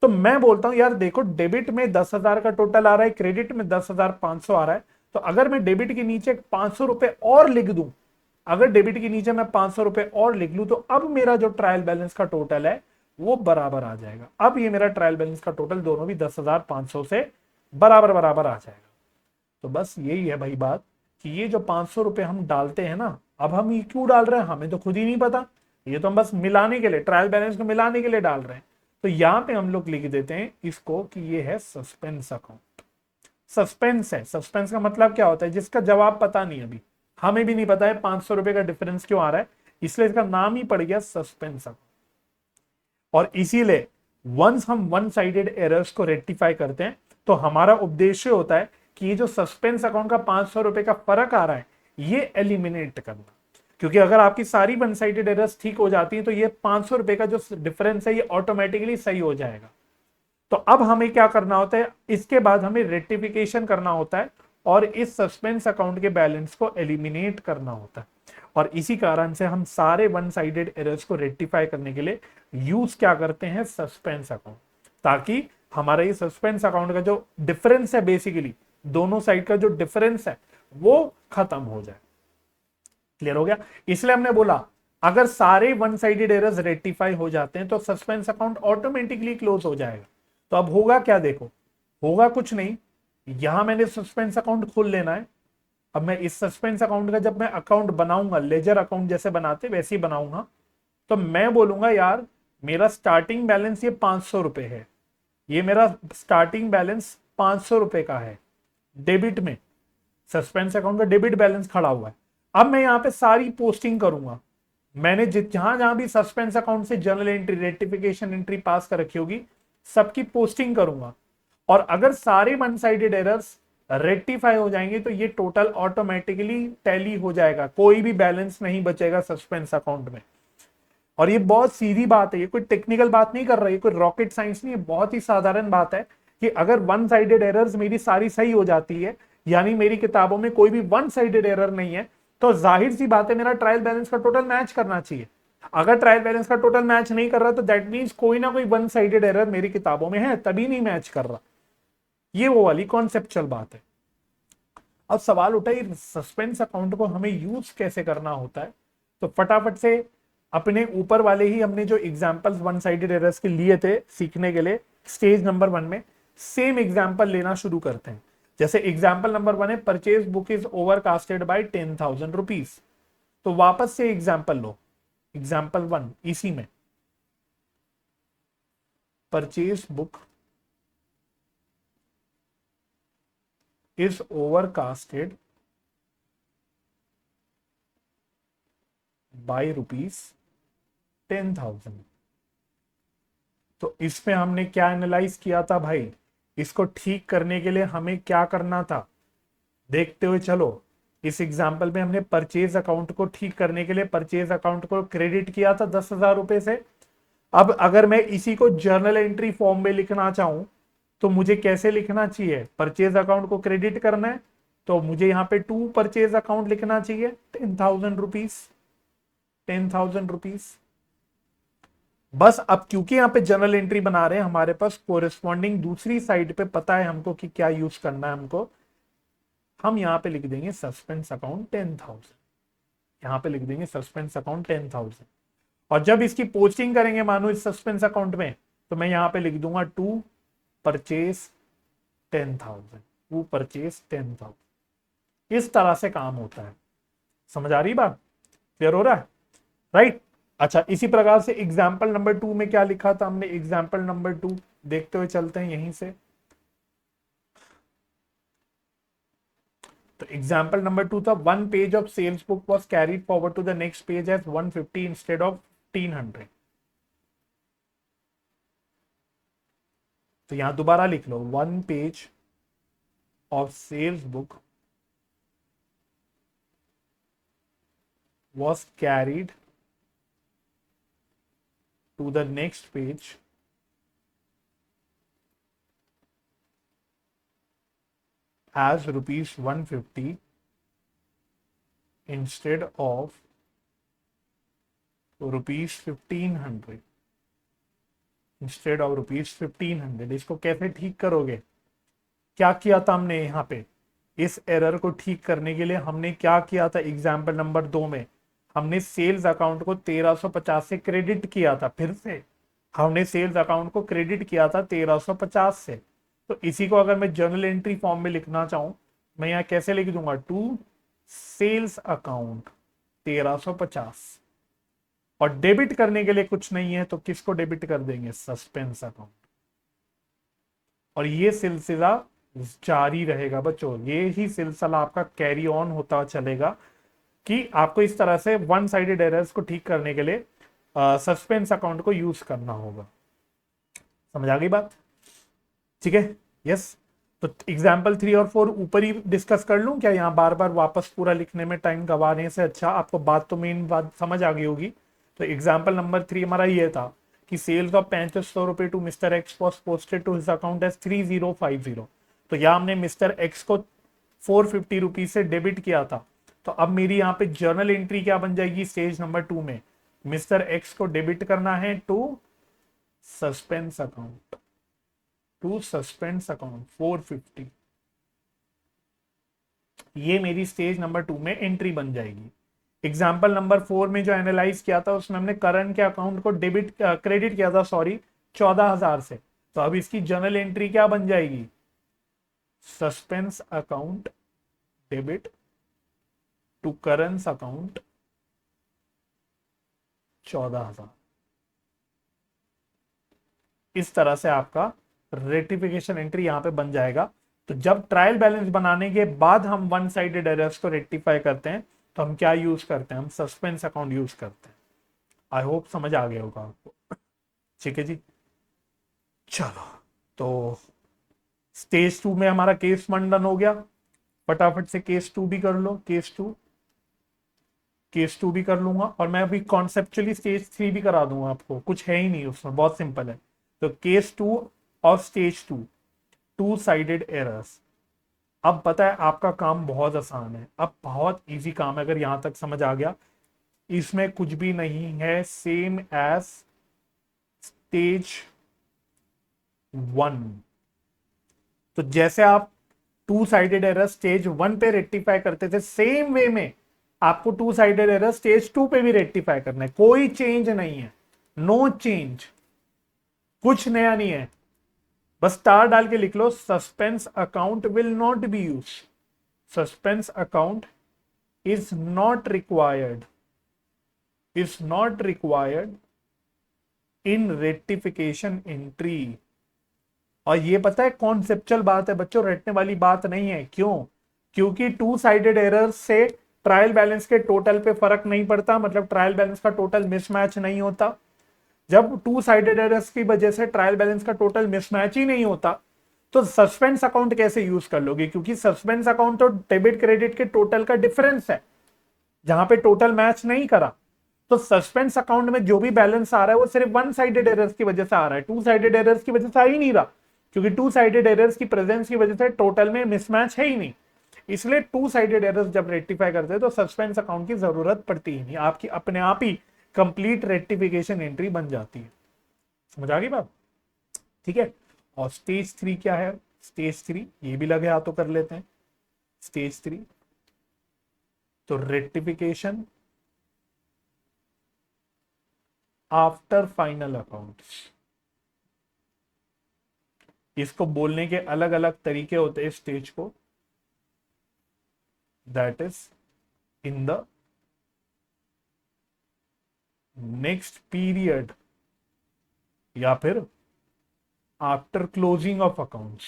Speaker 1: तो मैं बोलता हूं यार देखो डेबिट में 10,000 का टोटल आ रहा है, क्रेडिट में 10,500 आ रहा है, तो अगर मैं डेबिट के नीचे 500 रुपए और लिख दूं, अगर डेबिट के नीचे मैं 500 रुपए और लिख लूं, तो अब मेरा जो ट्रायल बैलेंस का टोटल है वो बराबर आ जाएगा। अब ये मेरा ट्रायल बैलेंस का टोटल दोनों भी 10,500 से बराबर बराबर आ जाएगा। तो बस यही है भाई बात कि ये जो 500 रुपए हम डालते हैं ना, अब हम ये क्यों डाल रहे हैं हमें तो खुद ही नहीं पता, ये तो हम बस मिलाने के लिए, ट्रायल बैलेंस को मिलाने के लिए डाल रहे हैं। तो यहां पे हम लोग लिख देते हैं इसको कि ये है सस्पेंस अकाउंट। सस्पेंस है, सस्पेंस का मतलब क्या होता है, जिसका जवाब पता नहीं, अभी हमें भी नहीं पता है 500 रुपए का डिफरेंस क्यों आ रहा है, इसलिए इसका नाम ही पड़ गया सस्पेंस अकाउंट। और इसीलिए वंस हम वन साइडेड एरर्स को रेक्टिफाई करते हैं तो हमारा उद्देश्य होता है कि ये जो सस्पेंस अकाउंट का 500 रुपए का फर्क आ रहा है ये एलिमिनेट करना। क्योंकि अगर आपकी सारी वन साइडेड एरर्स ठीक हो जाती है तो ये 500 रुपए का जो डिफरेंस है ये ऑटोमेटिकली सही हो जाएगा। तो अब हमें क्या करना होता है, इसके बाद हमें रेक्टिफिकेशन करना होता है और इस सस्पेंस अकाउंट के बैलेंस को एलिमिनेट करना होता है। और इसी कारण से हम सारे वन साइडेड एरर्स को रेक्टिफाई करने के लिए यूज क्या करते हैं, सस्पेंस अकाउंट, ताकि हमारा ये सस्पेंस अकाउंट का जो डिफरेंस है, बेसिकली दोनों साइड का जो डिफरेंस है वो खत्म हो जाए। क्लियर हो गया। इसलिए हमने बोला अगर सारे वन साइडेड एरर्स रेक्टिफाई हो जाते हैं तो सस्पेंस अकाउंट ऑटोमेटिकली क्लोज हो जाएगा। तो अब होगा क्या, देखो होगा कुछ नहीं, यहां मैंने सस्पेंस अकाउंट खोल लेना है। अब मैं इस सस्पेंस अकाउंट का जब मैं अकाउंट बनाऊंगा, लेजर अकाउंट जैसे बनाते वैसे ही बनाऊंगा, तो मैं बोलूंगा यार मेरा स्टार्टिंग बैलेंस ये 500 रुपए है, ये मेरा स्टार्टिंग बैलेंस 500 रुपए का है डेबिट में, सस्पेंस अकाउंट का डेबिट बैलेंस खड़ा हुआ है। अब मैं यहाँ पे सारी पोस्टिंग करूंगा, मैंने जहां जहां भी सस्पेंस अकाउंट से जर्नल एंट्री रेक्टिफिकेशन एंट्री पास कर रखी होगी सबकी पोस्टिंग करूंगा। और अगर सारे वन साइडेड एरर्स रेक्टिफाई हो जाएंगे तो ये टोटल ऑटोमेटिकली टैली हो जाएगा, कोई भी बैलेंस नहीं बचेगा सस्पेंस अकाउंट में। और ये बहुत सीधी बात है, ये कोई टेक्निकल बात नहीं कर रहा है, ये कोई रॉकेट साइंस नहीं है, बहुत ही साधारण बात है कि अगर वन साइडेड एरर्स मेरी सारी सही हो जाती है, यानी मेरी किताबों में कोई भी वन साइडेड एरर नहीं है, तो जाहिर सी बात है मेरा ट्रायल बैलेंस का टोटल मैच करना चाहिए। अगर ट्रायल बैलेंस का टोटल मैच नहीं कर रहा तो दैट मींस कोई ना कोई वन साइडेड एरर मेरी किताबों में है, तभी नहीं मैच कर रहा। ये वो वाली कॉन्सेप्चुअल बात है। अब सवाल उठा है सस्पेंस अकाउंट को हमें यूज कैसे करना होता है, तो फटाफट से अपने ऊपर वाले ही हमने जो एग्जांपल्स वन साइडेड एरर्स के लिए थे सीखने के लिए, स्टेज नंबर 1 में सेम एग्जाम्पल लेना शुरू करते हैं। जैसे एग्जाम्पल नंबर 1 है purchase book is overcasted by 10,000 rupees. तो वापस से एग्जाम्पल लो, एग्जाम्पल 1 इसी में purchase book is overcasted by ₹10,000। तो इसमें हमने क्या एनालाइज किया था भाई, इसको ठीक करने के लिए हमें क्या करना था, देखते हुए चलो। इस एग्जाम्पल में हमने परचेज अकाउंट को ठीक करने के लिए परचेज अकाउंट को क्रेडिट किया था 10,000 रुपए से। अब अगर मैं इसी को जर्नल एंट्री फॉर्म में लिखना चाहूं तो मुझे कैसे लिखना चाहिए, परचेज अकाउंट को क्रेडिट करना है तो मुझे यहाँ पे टू परचेज अकाउंट लिखना चाहिए 10,000 रुपीज, 10,000 रुपीज। बस अब क्योंकि यहाँ पे जनरल एंट्री बना रहे हैं, हमारे पास कोरिस्पॉन्डिंग दूसरी साइड पे पता है हमको कि क्या यूज करना है हमको। हम यहाँ पे लिख देंगे सस्पेंस अकाउंट 10,000, यहाँ पे लिख देंगे सस्पेंस अकाउंट 10,000। और जब इसकी पोस्टिंग करेंगे मानो इस सस्पेंस अकाउंट में, तो मैं यहाँ पे लिख दूंगा टू परचेज 10,000, टू परचेज 10,000। इस तरह से काम होता है। समझ आ रही बात, क्लियर हो रहा है, राइट। अच्छा, इसी प्रकार से एग्जाम्पल नंबर 2 में क्या लिखा था हमने, एग्जाम्पल नंबर 2 देखते हुए चलते हैं यहीं से। तो एग्जाम्पल नंबर 2 था 1 page of sales book was carried forward to the next page as 150 instead of 1,500। तो यहां दोबारा लिख लो 1 page of sales book was carried to the next page as ₹150 instead of ₹1,500, instead of ₹1,500। इसको कैसे ठीक करोगे, क्या किया था हमने यहाँ पे, इस एरर को ठीक करने के लिए हमने क्या किया था, एग्जाम्पल नंबर 2 में हमने सेल्स अकाउंट को 1,350 से क्रेडिट किया था। फिर से हमने सेल्स अकाउंट को क्रेडिट किया था 1,350 से। तो इसी को अगर मैं जर्नल एंट्री फॉर्म में लिखना चाहूं, मैं यहाँ कैसे लिख दूंगा, टू सेल्स अकाउंट 1,350। और डेबिट करने के लिए कुछ नहीं है तो किसको डेबिट कर देंगे, सस्पेंस अकाउंट। और ये सिलसिला जारी रहेगा बच्चों, ये ही सिलसिला आपका कैरी ऑन होता चलेगा कि आपको इस तरह से वन साइडेड एरर्स को ठीक करने के लिए सस्पेंस अकाउंट को यूज करना होगा। समझ आ गई बात, ठीक है, यस। तो एग्जाम्पल 3 और 4 ऊपर ही डिस्कस कर लूं क्या, यहाँ बार बार वापस पूरा लिखने में टाइम गंवाने से अच्छा आपको बात तो मेन बात समझ आ गई होगी। तो एग्जाम्पल नंबर 3 हमारा ये था कि सेल्स ऑफ 6500 रुपए to mister X was posted to his account as 3050। तो यहाँ हमने मिस्टर एक्स को 450 रुपीज से डेबिट किया था। तो अब मेरी यहाँ पे जर्नल एंट्री क्या बन जाएगी, स्टेज नंबर 2 में मिस्टर एक्स को डेबिट करना है to suspense account, to suspense account 450। ये मेरी स्टेज नंबर 2 में एंट्री बन जाएगी। एग्जाम्पल नंबर 4 में जो एनालाइज किया था उसमें हमने करंट के अकाउंट को डेबिट क्रेडिट किया था, सॉरी 14,000 से। तो अब इसकी जर्नल एंट्री क्या बन जाएगी, सस्पेंस अकाउंट डेबिट टू करंस अकाउंट 14,000। इस तरह से आपका रेक्टिफिकेशन एंट्री यहां पे बन जाएगा। तो जब ट्रायल बैलेंस बनाने के बाद हम वन साइडेड एरर्स को रेक्टिफाई करते हैं तो हम क्या यूज करते हैं, हम सस्पेंस अकाउंट यूज करते हैं। आई होप समझ आ गया होगा आपको, ठीक है जी। चलो, तो स्टेज 2 में हमारा केस 1 डन हो गया। फटाफट से केस 2 भी कर लो, केस 2 भी कर लूंगा। और मैं अभी कॉन्सेप्चुअली स्टेज 3 भी करा दूंगा आपको, कुछ है ही नहीं उसमें, बहुत सिंपल है। तो केस 2 और स्टेज 2 टू साइडेड एरर्स। अब पता है आपका काम बहुत आसान है, अब बहुत इजी काम है अगर यहां तक समझ आ गया। इसमें कुछ भी नहीं है, सेम एज स्टेज 1। तो जैसे आप टू साइडेड एरर स्टेज 1 पे रेक्टिफाई करते थे, सेम वे में आपको टू साइडेड एरर स्टेज 2 पे भी रेक्टिफाई करना है। कोई चेंज नहीं है, नो चेंज, कुछ नया नहीं है। बस स्टार डाल के लिख लो, suspense account will not be use, suspense account is not required, is not required in rectification entry. और ये पता है कॉन्सेप्चुअल बात है बच्चों, रटने वाली बात नहीं है। क्यों? क्योंकि टू साइडेड एरर से ट्रायल बैलेंस के टोटल पे फर्क नहीं पड़ता, मतलब ट्रायल बैलेंस का टोटल मिसमैच नहीं होता। जब टू साइडेड एरर्स की वजह से ट्रायल बैलेंस का टोटल मिसमैच ही नहीं होता, तो सस्पेंस अकाउंट कैसे यूज कर लोगे? क्योंकि सस्पेंस अकाउंट तो डेबिट क्रेडिट के टोटल का डिफरेंस है, जहां पे टोटल मैच नहीं करा। तो सस्पेंस अकाउंट में जो भी बैलेंस आ रहा है वो सिर्फ वन साइडेड एरर्स की वजह से आ रहा है, टू साइडेड एरर्स की वजह से आ ही नहीं रहा, क्योंकि टू साइडेड एरर्स की प्रेजेंस की वजह से टोटल में मिसमैच है ही नहीं। इसलिए टू साइडेड एरर्स जब रेक्टिफाई करते हैं तो सस्पेंस अकाउंट की जरूरत पड़ती ही नहीं, आपकी अपने आप ही कंप्लीट रेक्टिफिकेशन एंट्री बन जाती है। समझ आ गई बात? ठीक है। और स्टेज 3 क्या है? स्टेज 3 ये भी लगे हाथों कर लेते हैं। स्टेज 3 तो रेक्टिफिकेशन आफ्टर फाइनल अकाउंट्स। इसको बोलने के अलग अलग तरीके होते हैं स्टेज को, that is in the next period या फिर आफ्टर क्लोजिंग ऑफ अकाउंट्स।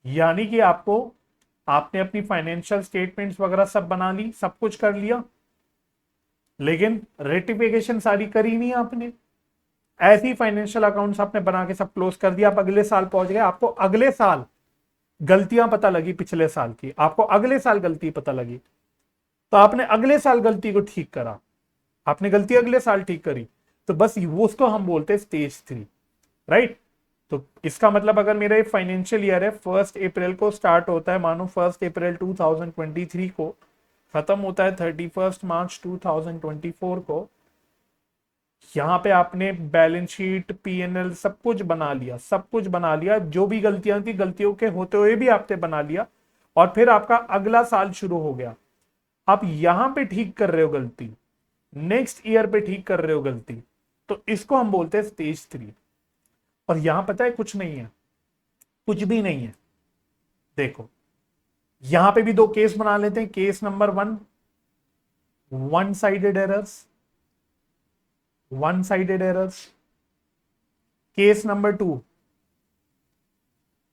Speaker 1: यानी कि आपने अपनी फाइनेंशियल स्टेटमेंट्स वगैरह सब बना ली, सब कुछ कर लिया, लेकिन रेटिफिकेशन सारी करी नहीं आपने। ऐसी फाइनेंशियल अकाउंट्स आपने बना के सब क्लोज कर दिया, आप अगले साल पहुंच गए, आपको अगले साल गलतियां पता लगी पिछले साल की, आपको अगले साल गलती पता लगी, तो आपने अगले साल गलती को ठीक करा, आपने गलती अगले साल ठीक करी, तो बस वो उसको हम बोलते हैं स्टेज 3, राइट। तो इसका मतलब अगर मेरा फाइनेंशियल ईयर है 1 अप्रैल को स्टार्ट होता है, मानो 1 अप्रैल 2023 को, खत्म होता है 31 मार्च 2024 को, यहां पे आपने बैलेंस शीट पीएनएल सब कुछ बना लिया, सब कुछ बना लिया, जो भी गलतियां थी गलतियों के होते हुए भी आपने बना लिया, और फिर आपका अगला साल शुरू हो गया, आप यहां पे ठीक कर रहे हो गलती, नेक्स्ट ईयर पे ठीक कर रहे हो गलती, तो इसको हम बोलते हैं स्टेज 3। और यहां पता है कुछ नहीं है, कुछ भी नहीं है। देखो यहां पे भी दो केस बना लेते हैं। Case number 1, one sided errors, one sided errors. Case number 2,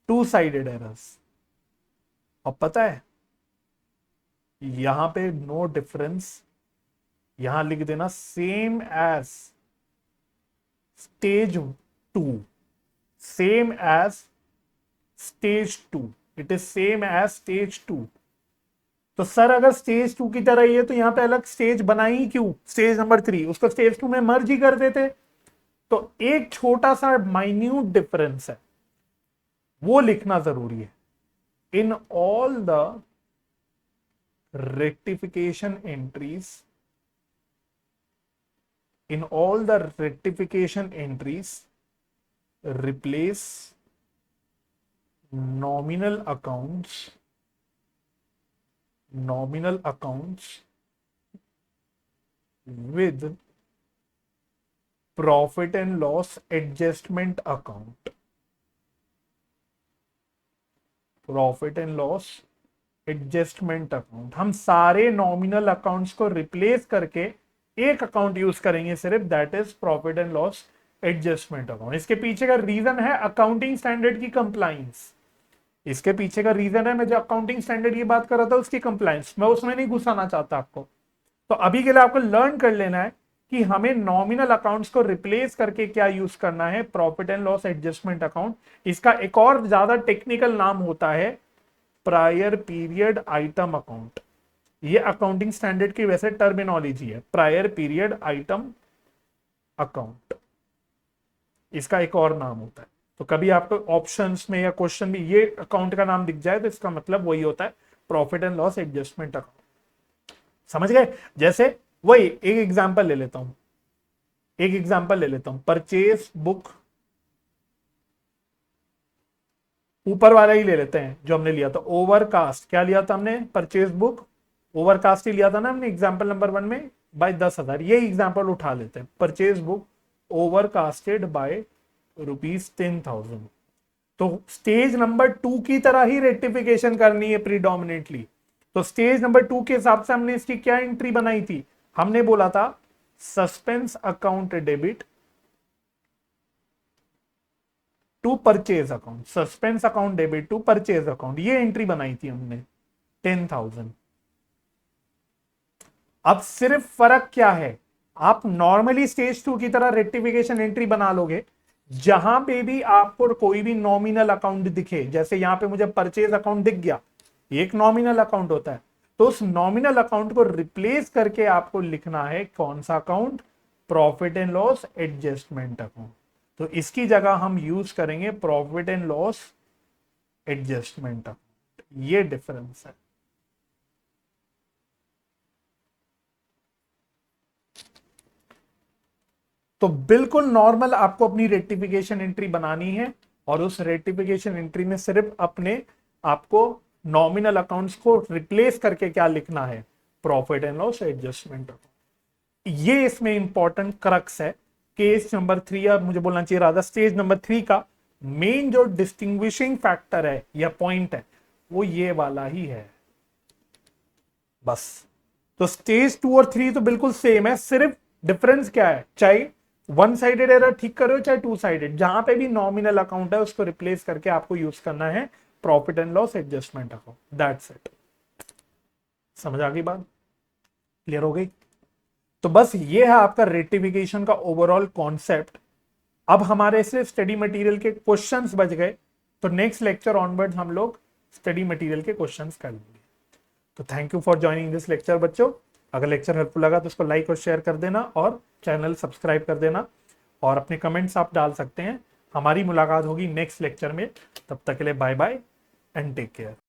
Speaker 1: two sided errors. और पता है यहां पे नो डिफरेंस, यहां लिख देना same as stage 2, same as stage 2, it is same as stage 2। तो सर अगर स्टेज 2 की तरह ही है तो यहां पे अलग स्टेज बनाई क्यों? स्टेज नंबर 3 उसको स्टेज 2 में मर्ज ही कर देते। तो एक छोटा सा माइन्यूट डिफरेंस है, वो लिखना जरूरी है। In all the rectification entries, in all the rectification entries replace nominal accounts, nominal accounts with profit and loss adjustment account, profit and loss adjustment account. हम सारे नॉमिनल अकाउंट्स को रिप्लेस करके एक अकाउंट यूज करेंगे सिर्फ, that is profit and loss adjustment account. इसके पीछे का रीजन है अकाउंटिंग स्टैंडर्ड की कंप्लाइंस, इसके पीछे का रीजन है, मैं जो अकाउंटिंग स्टैंडर्ड की बात कर रहा था उसकी कंप्लाइंस, मैं उसमें नहीं घुसाना चाहता आपको। तो अभी के लिए आपको लर्न कर लेना है कि हमें नॉमिनल अकाउंट्स को रिप्लेस करके क्या यूज करना है, profit and loss adjustment account. इसका एक और ज्यादा टेक्निकल नाम होता है प्रायर पीरियड आइटम अकाउंट। ये अकाउंटिंग स्टैंडर्ड की वैसे टर्मिनोलॉजी है, प्रायर पीरियड आइटम अकाउंट, इसका एक और नाम होता है। तो कभी आपको ऑप्शंस में या क्वेश्चन में ये अकाउंट का नाम दिख जाए तो इसका मतलब वही होता है profit and loss adjustment account. समझ गए? जैसे वही एक एग्जांपल ले लेता हूं, एक एग्जांपल ले लेता हूं, परचेज बुक, ऊपर वाला ही ले लेते हैं जो हमने लिया था ओवरकास्ट। क्या लिया था हमने? परचेज बुक ओवरकास्ट ही लिया था ना हमने एग्जांपल नंबर 1 में, बाय 10,000। ये एग्जांपल उठा लेते हैं, परचेज बुक ओवरकास्टेड बाय ₹10,000। तो स्टेज नंबर 2 की तरह ही रेक्टिफिकेशन करनी है प्रीडोमिनेंटली। तो स्टेज नंबर 2 के हिसाब से हमने इसकी क्या एंट्री बनाई थी, हमने बोला था suspense account debit to purchase account, suspense account debit to purchase account, ये एंट्री बनाई थी हमने 10,000। अब सिर्फ फर्क क्या है, आप नॉर्मली स्टेज 2 की तरह रेक्टिफिकेशन एंट्री बना लोगे, जहां पे भी आपको कोई भी नॉमिनल अकाउंट दिखे, जैसे यहां पे मुझे परचेज अकाउंट दिख गया, ये एक नॉमिनल अकाउंट होता है, तो उस नॉमिनल अकाउंट को रिप्लेस करके आपको लिखना है कौन सा account, profit and loss adjustment account. तो इसकी जगह हम यूज करेंगे profit and loss adjustment account, ये डिफरेंस है। तो बिल्कुल नॉर्मल आपको अपनी रेक्टिफिकेशन एंट्री बनानी है, और उस रेक्टिफिकेशन एंट्री में सिर्फ अपने आपको नॉमिनल अकाउंट्स को रिप्लेस करके क्या लिखना है, profit and loss adjustment account. ये इसमें इंपॉर्टेंट क्रक्स है। केस नंबर 3, या मुझे बोलना चाहिए राधा स्टेज नंबर 3 का मेन जो डिस्टिंग्विशिंग फैक्टर है या पॉइंट है, वो ये वाला ही है बस। तो स्टेज 2 और 3 तो बिल्कुल सेम है, सिर्फ डिफरेंस क्या है, चाहे वन साइडेड एरर ठीक करो चाहे टू साइडेड, जहां पे भी नॉमिनल अकाउंट है उसको रिप्लेस करके आपको यूज करना है profit and loss adjustment account, that's it. समझ आ गई बात, क्लियर हो गई? तो बस ये है आपका रेक्टिफिकेशन का ओवरऑल कॉन्सेप्ट। अब हमारे से स्टडी मटेरियल के क्वेश्चंस बच गए, तो नेक्स्ट लेक्चर ऑनवर्ड्स हम लोग स्टडी मटेरियल के क्वेश्चंस कर लेंगे। तो thank you for joining this lecture बच्चों। अगर लेक्चर हेल्पफुल लगा तो उसको लाइक और शेयर कर देना, और चैनल सब्सक्राइब कर देना, और अपने कमेंट्स आप डाल सकते हैं। हमारी मुलाकात होगी नेक्स्ट लेक्चर में, तब तक के लिए bye bye and take care.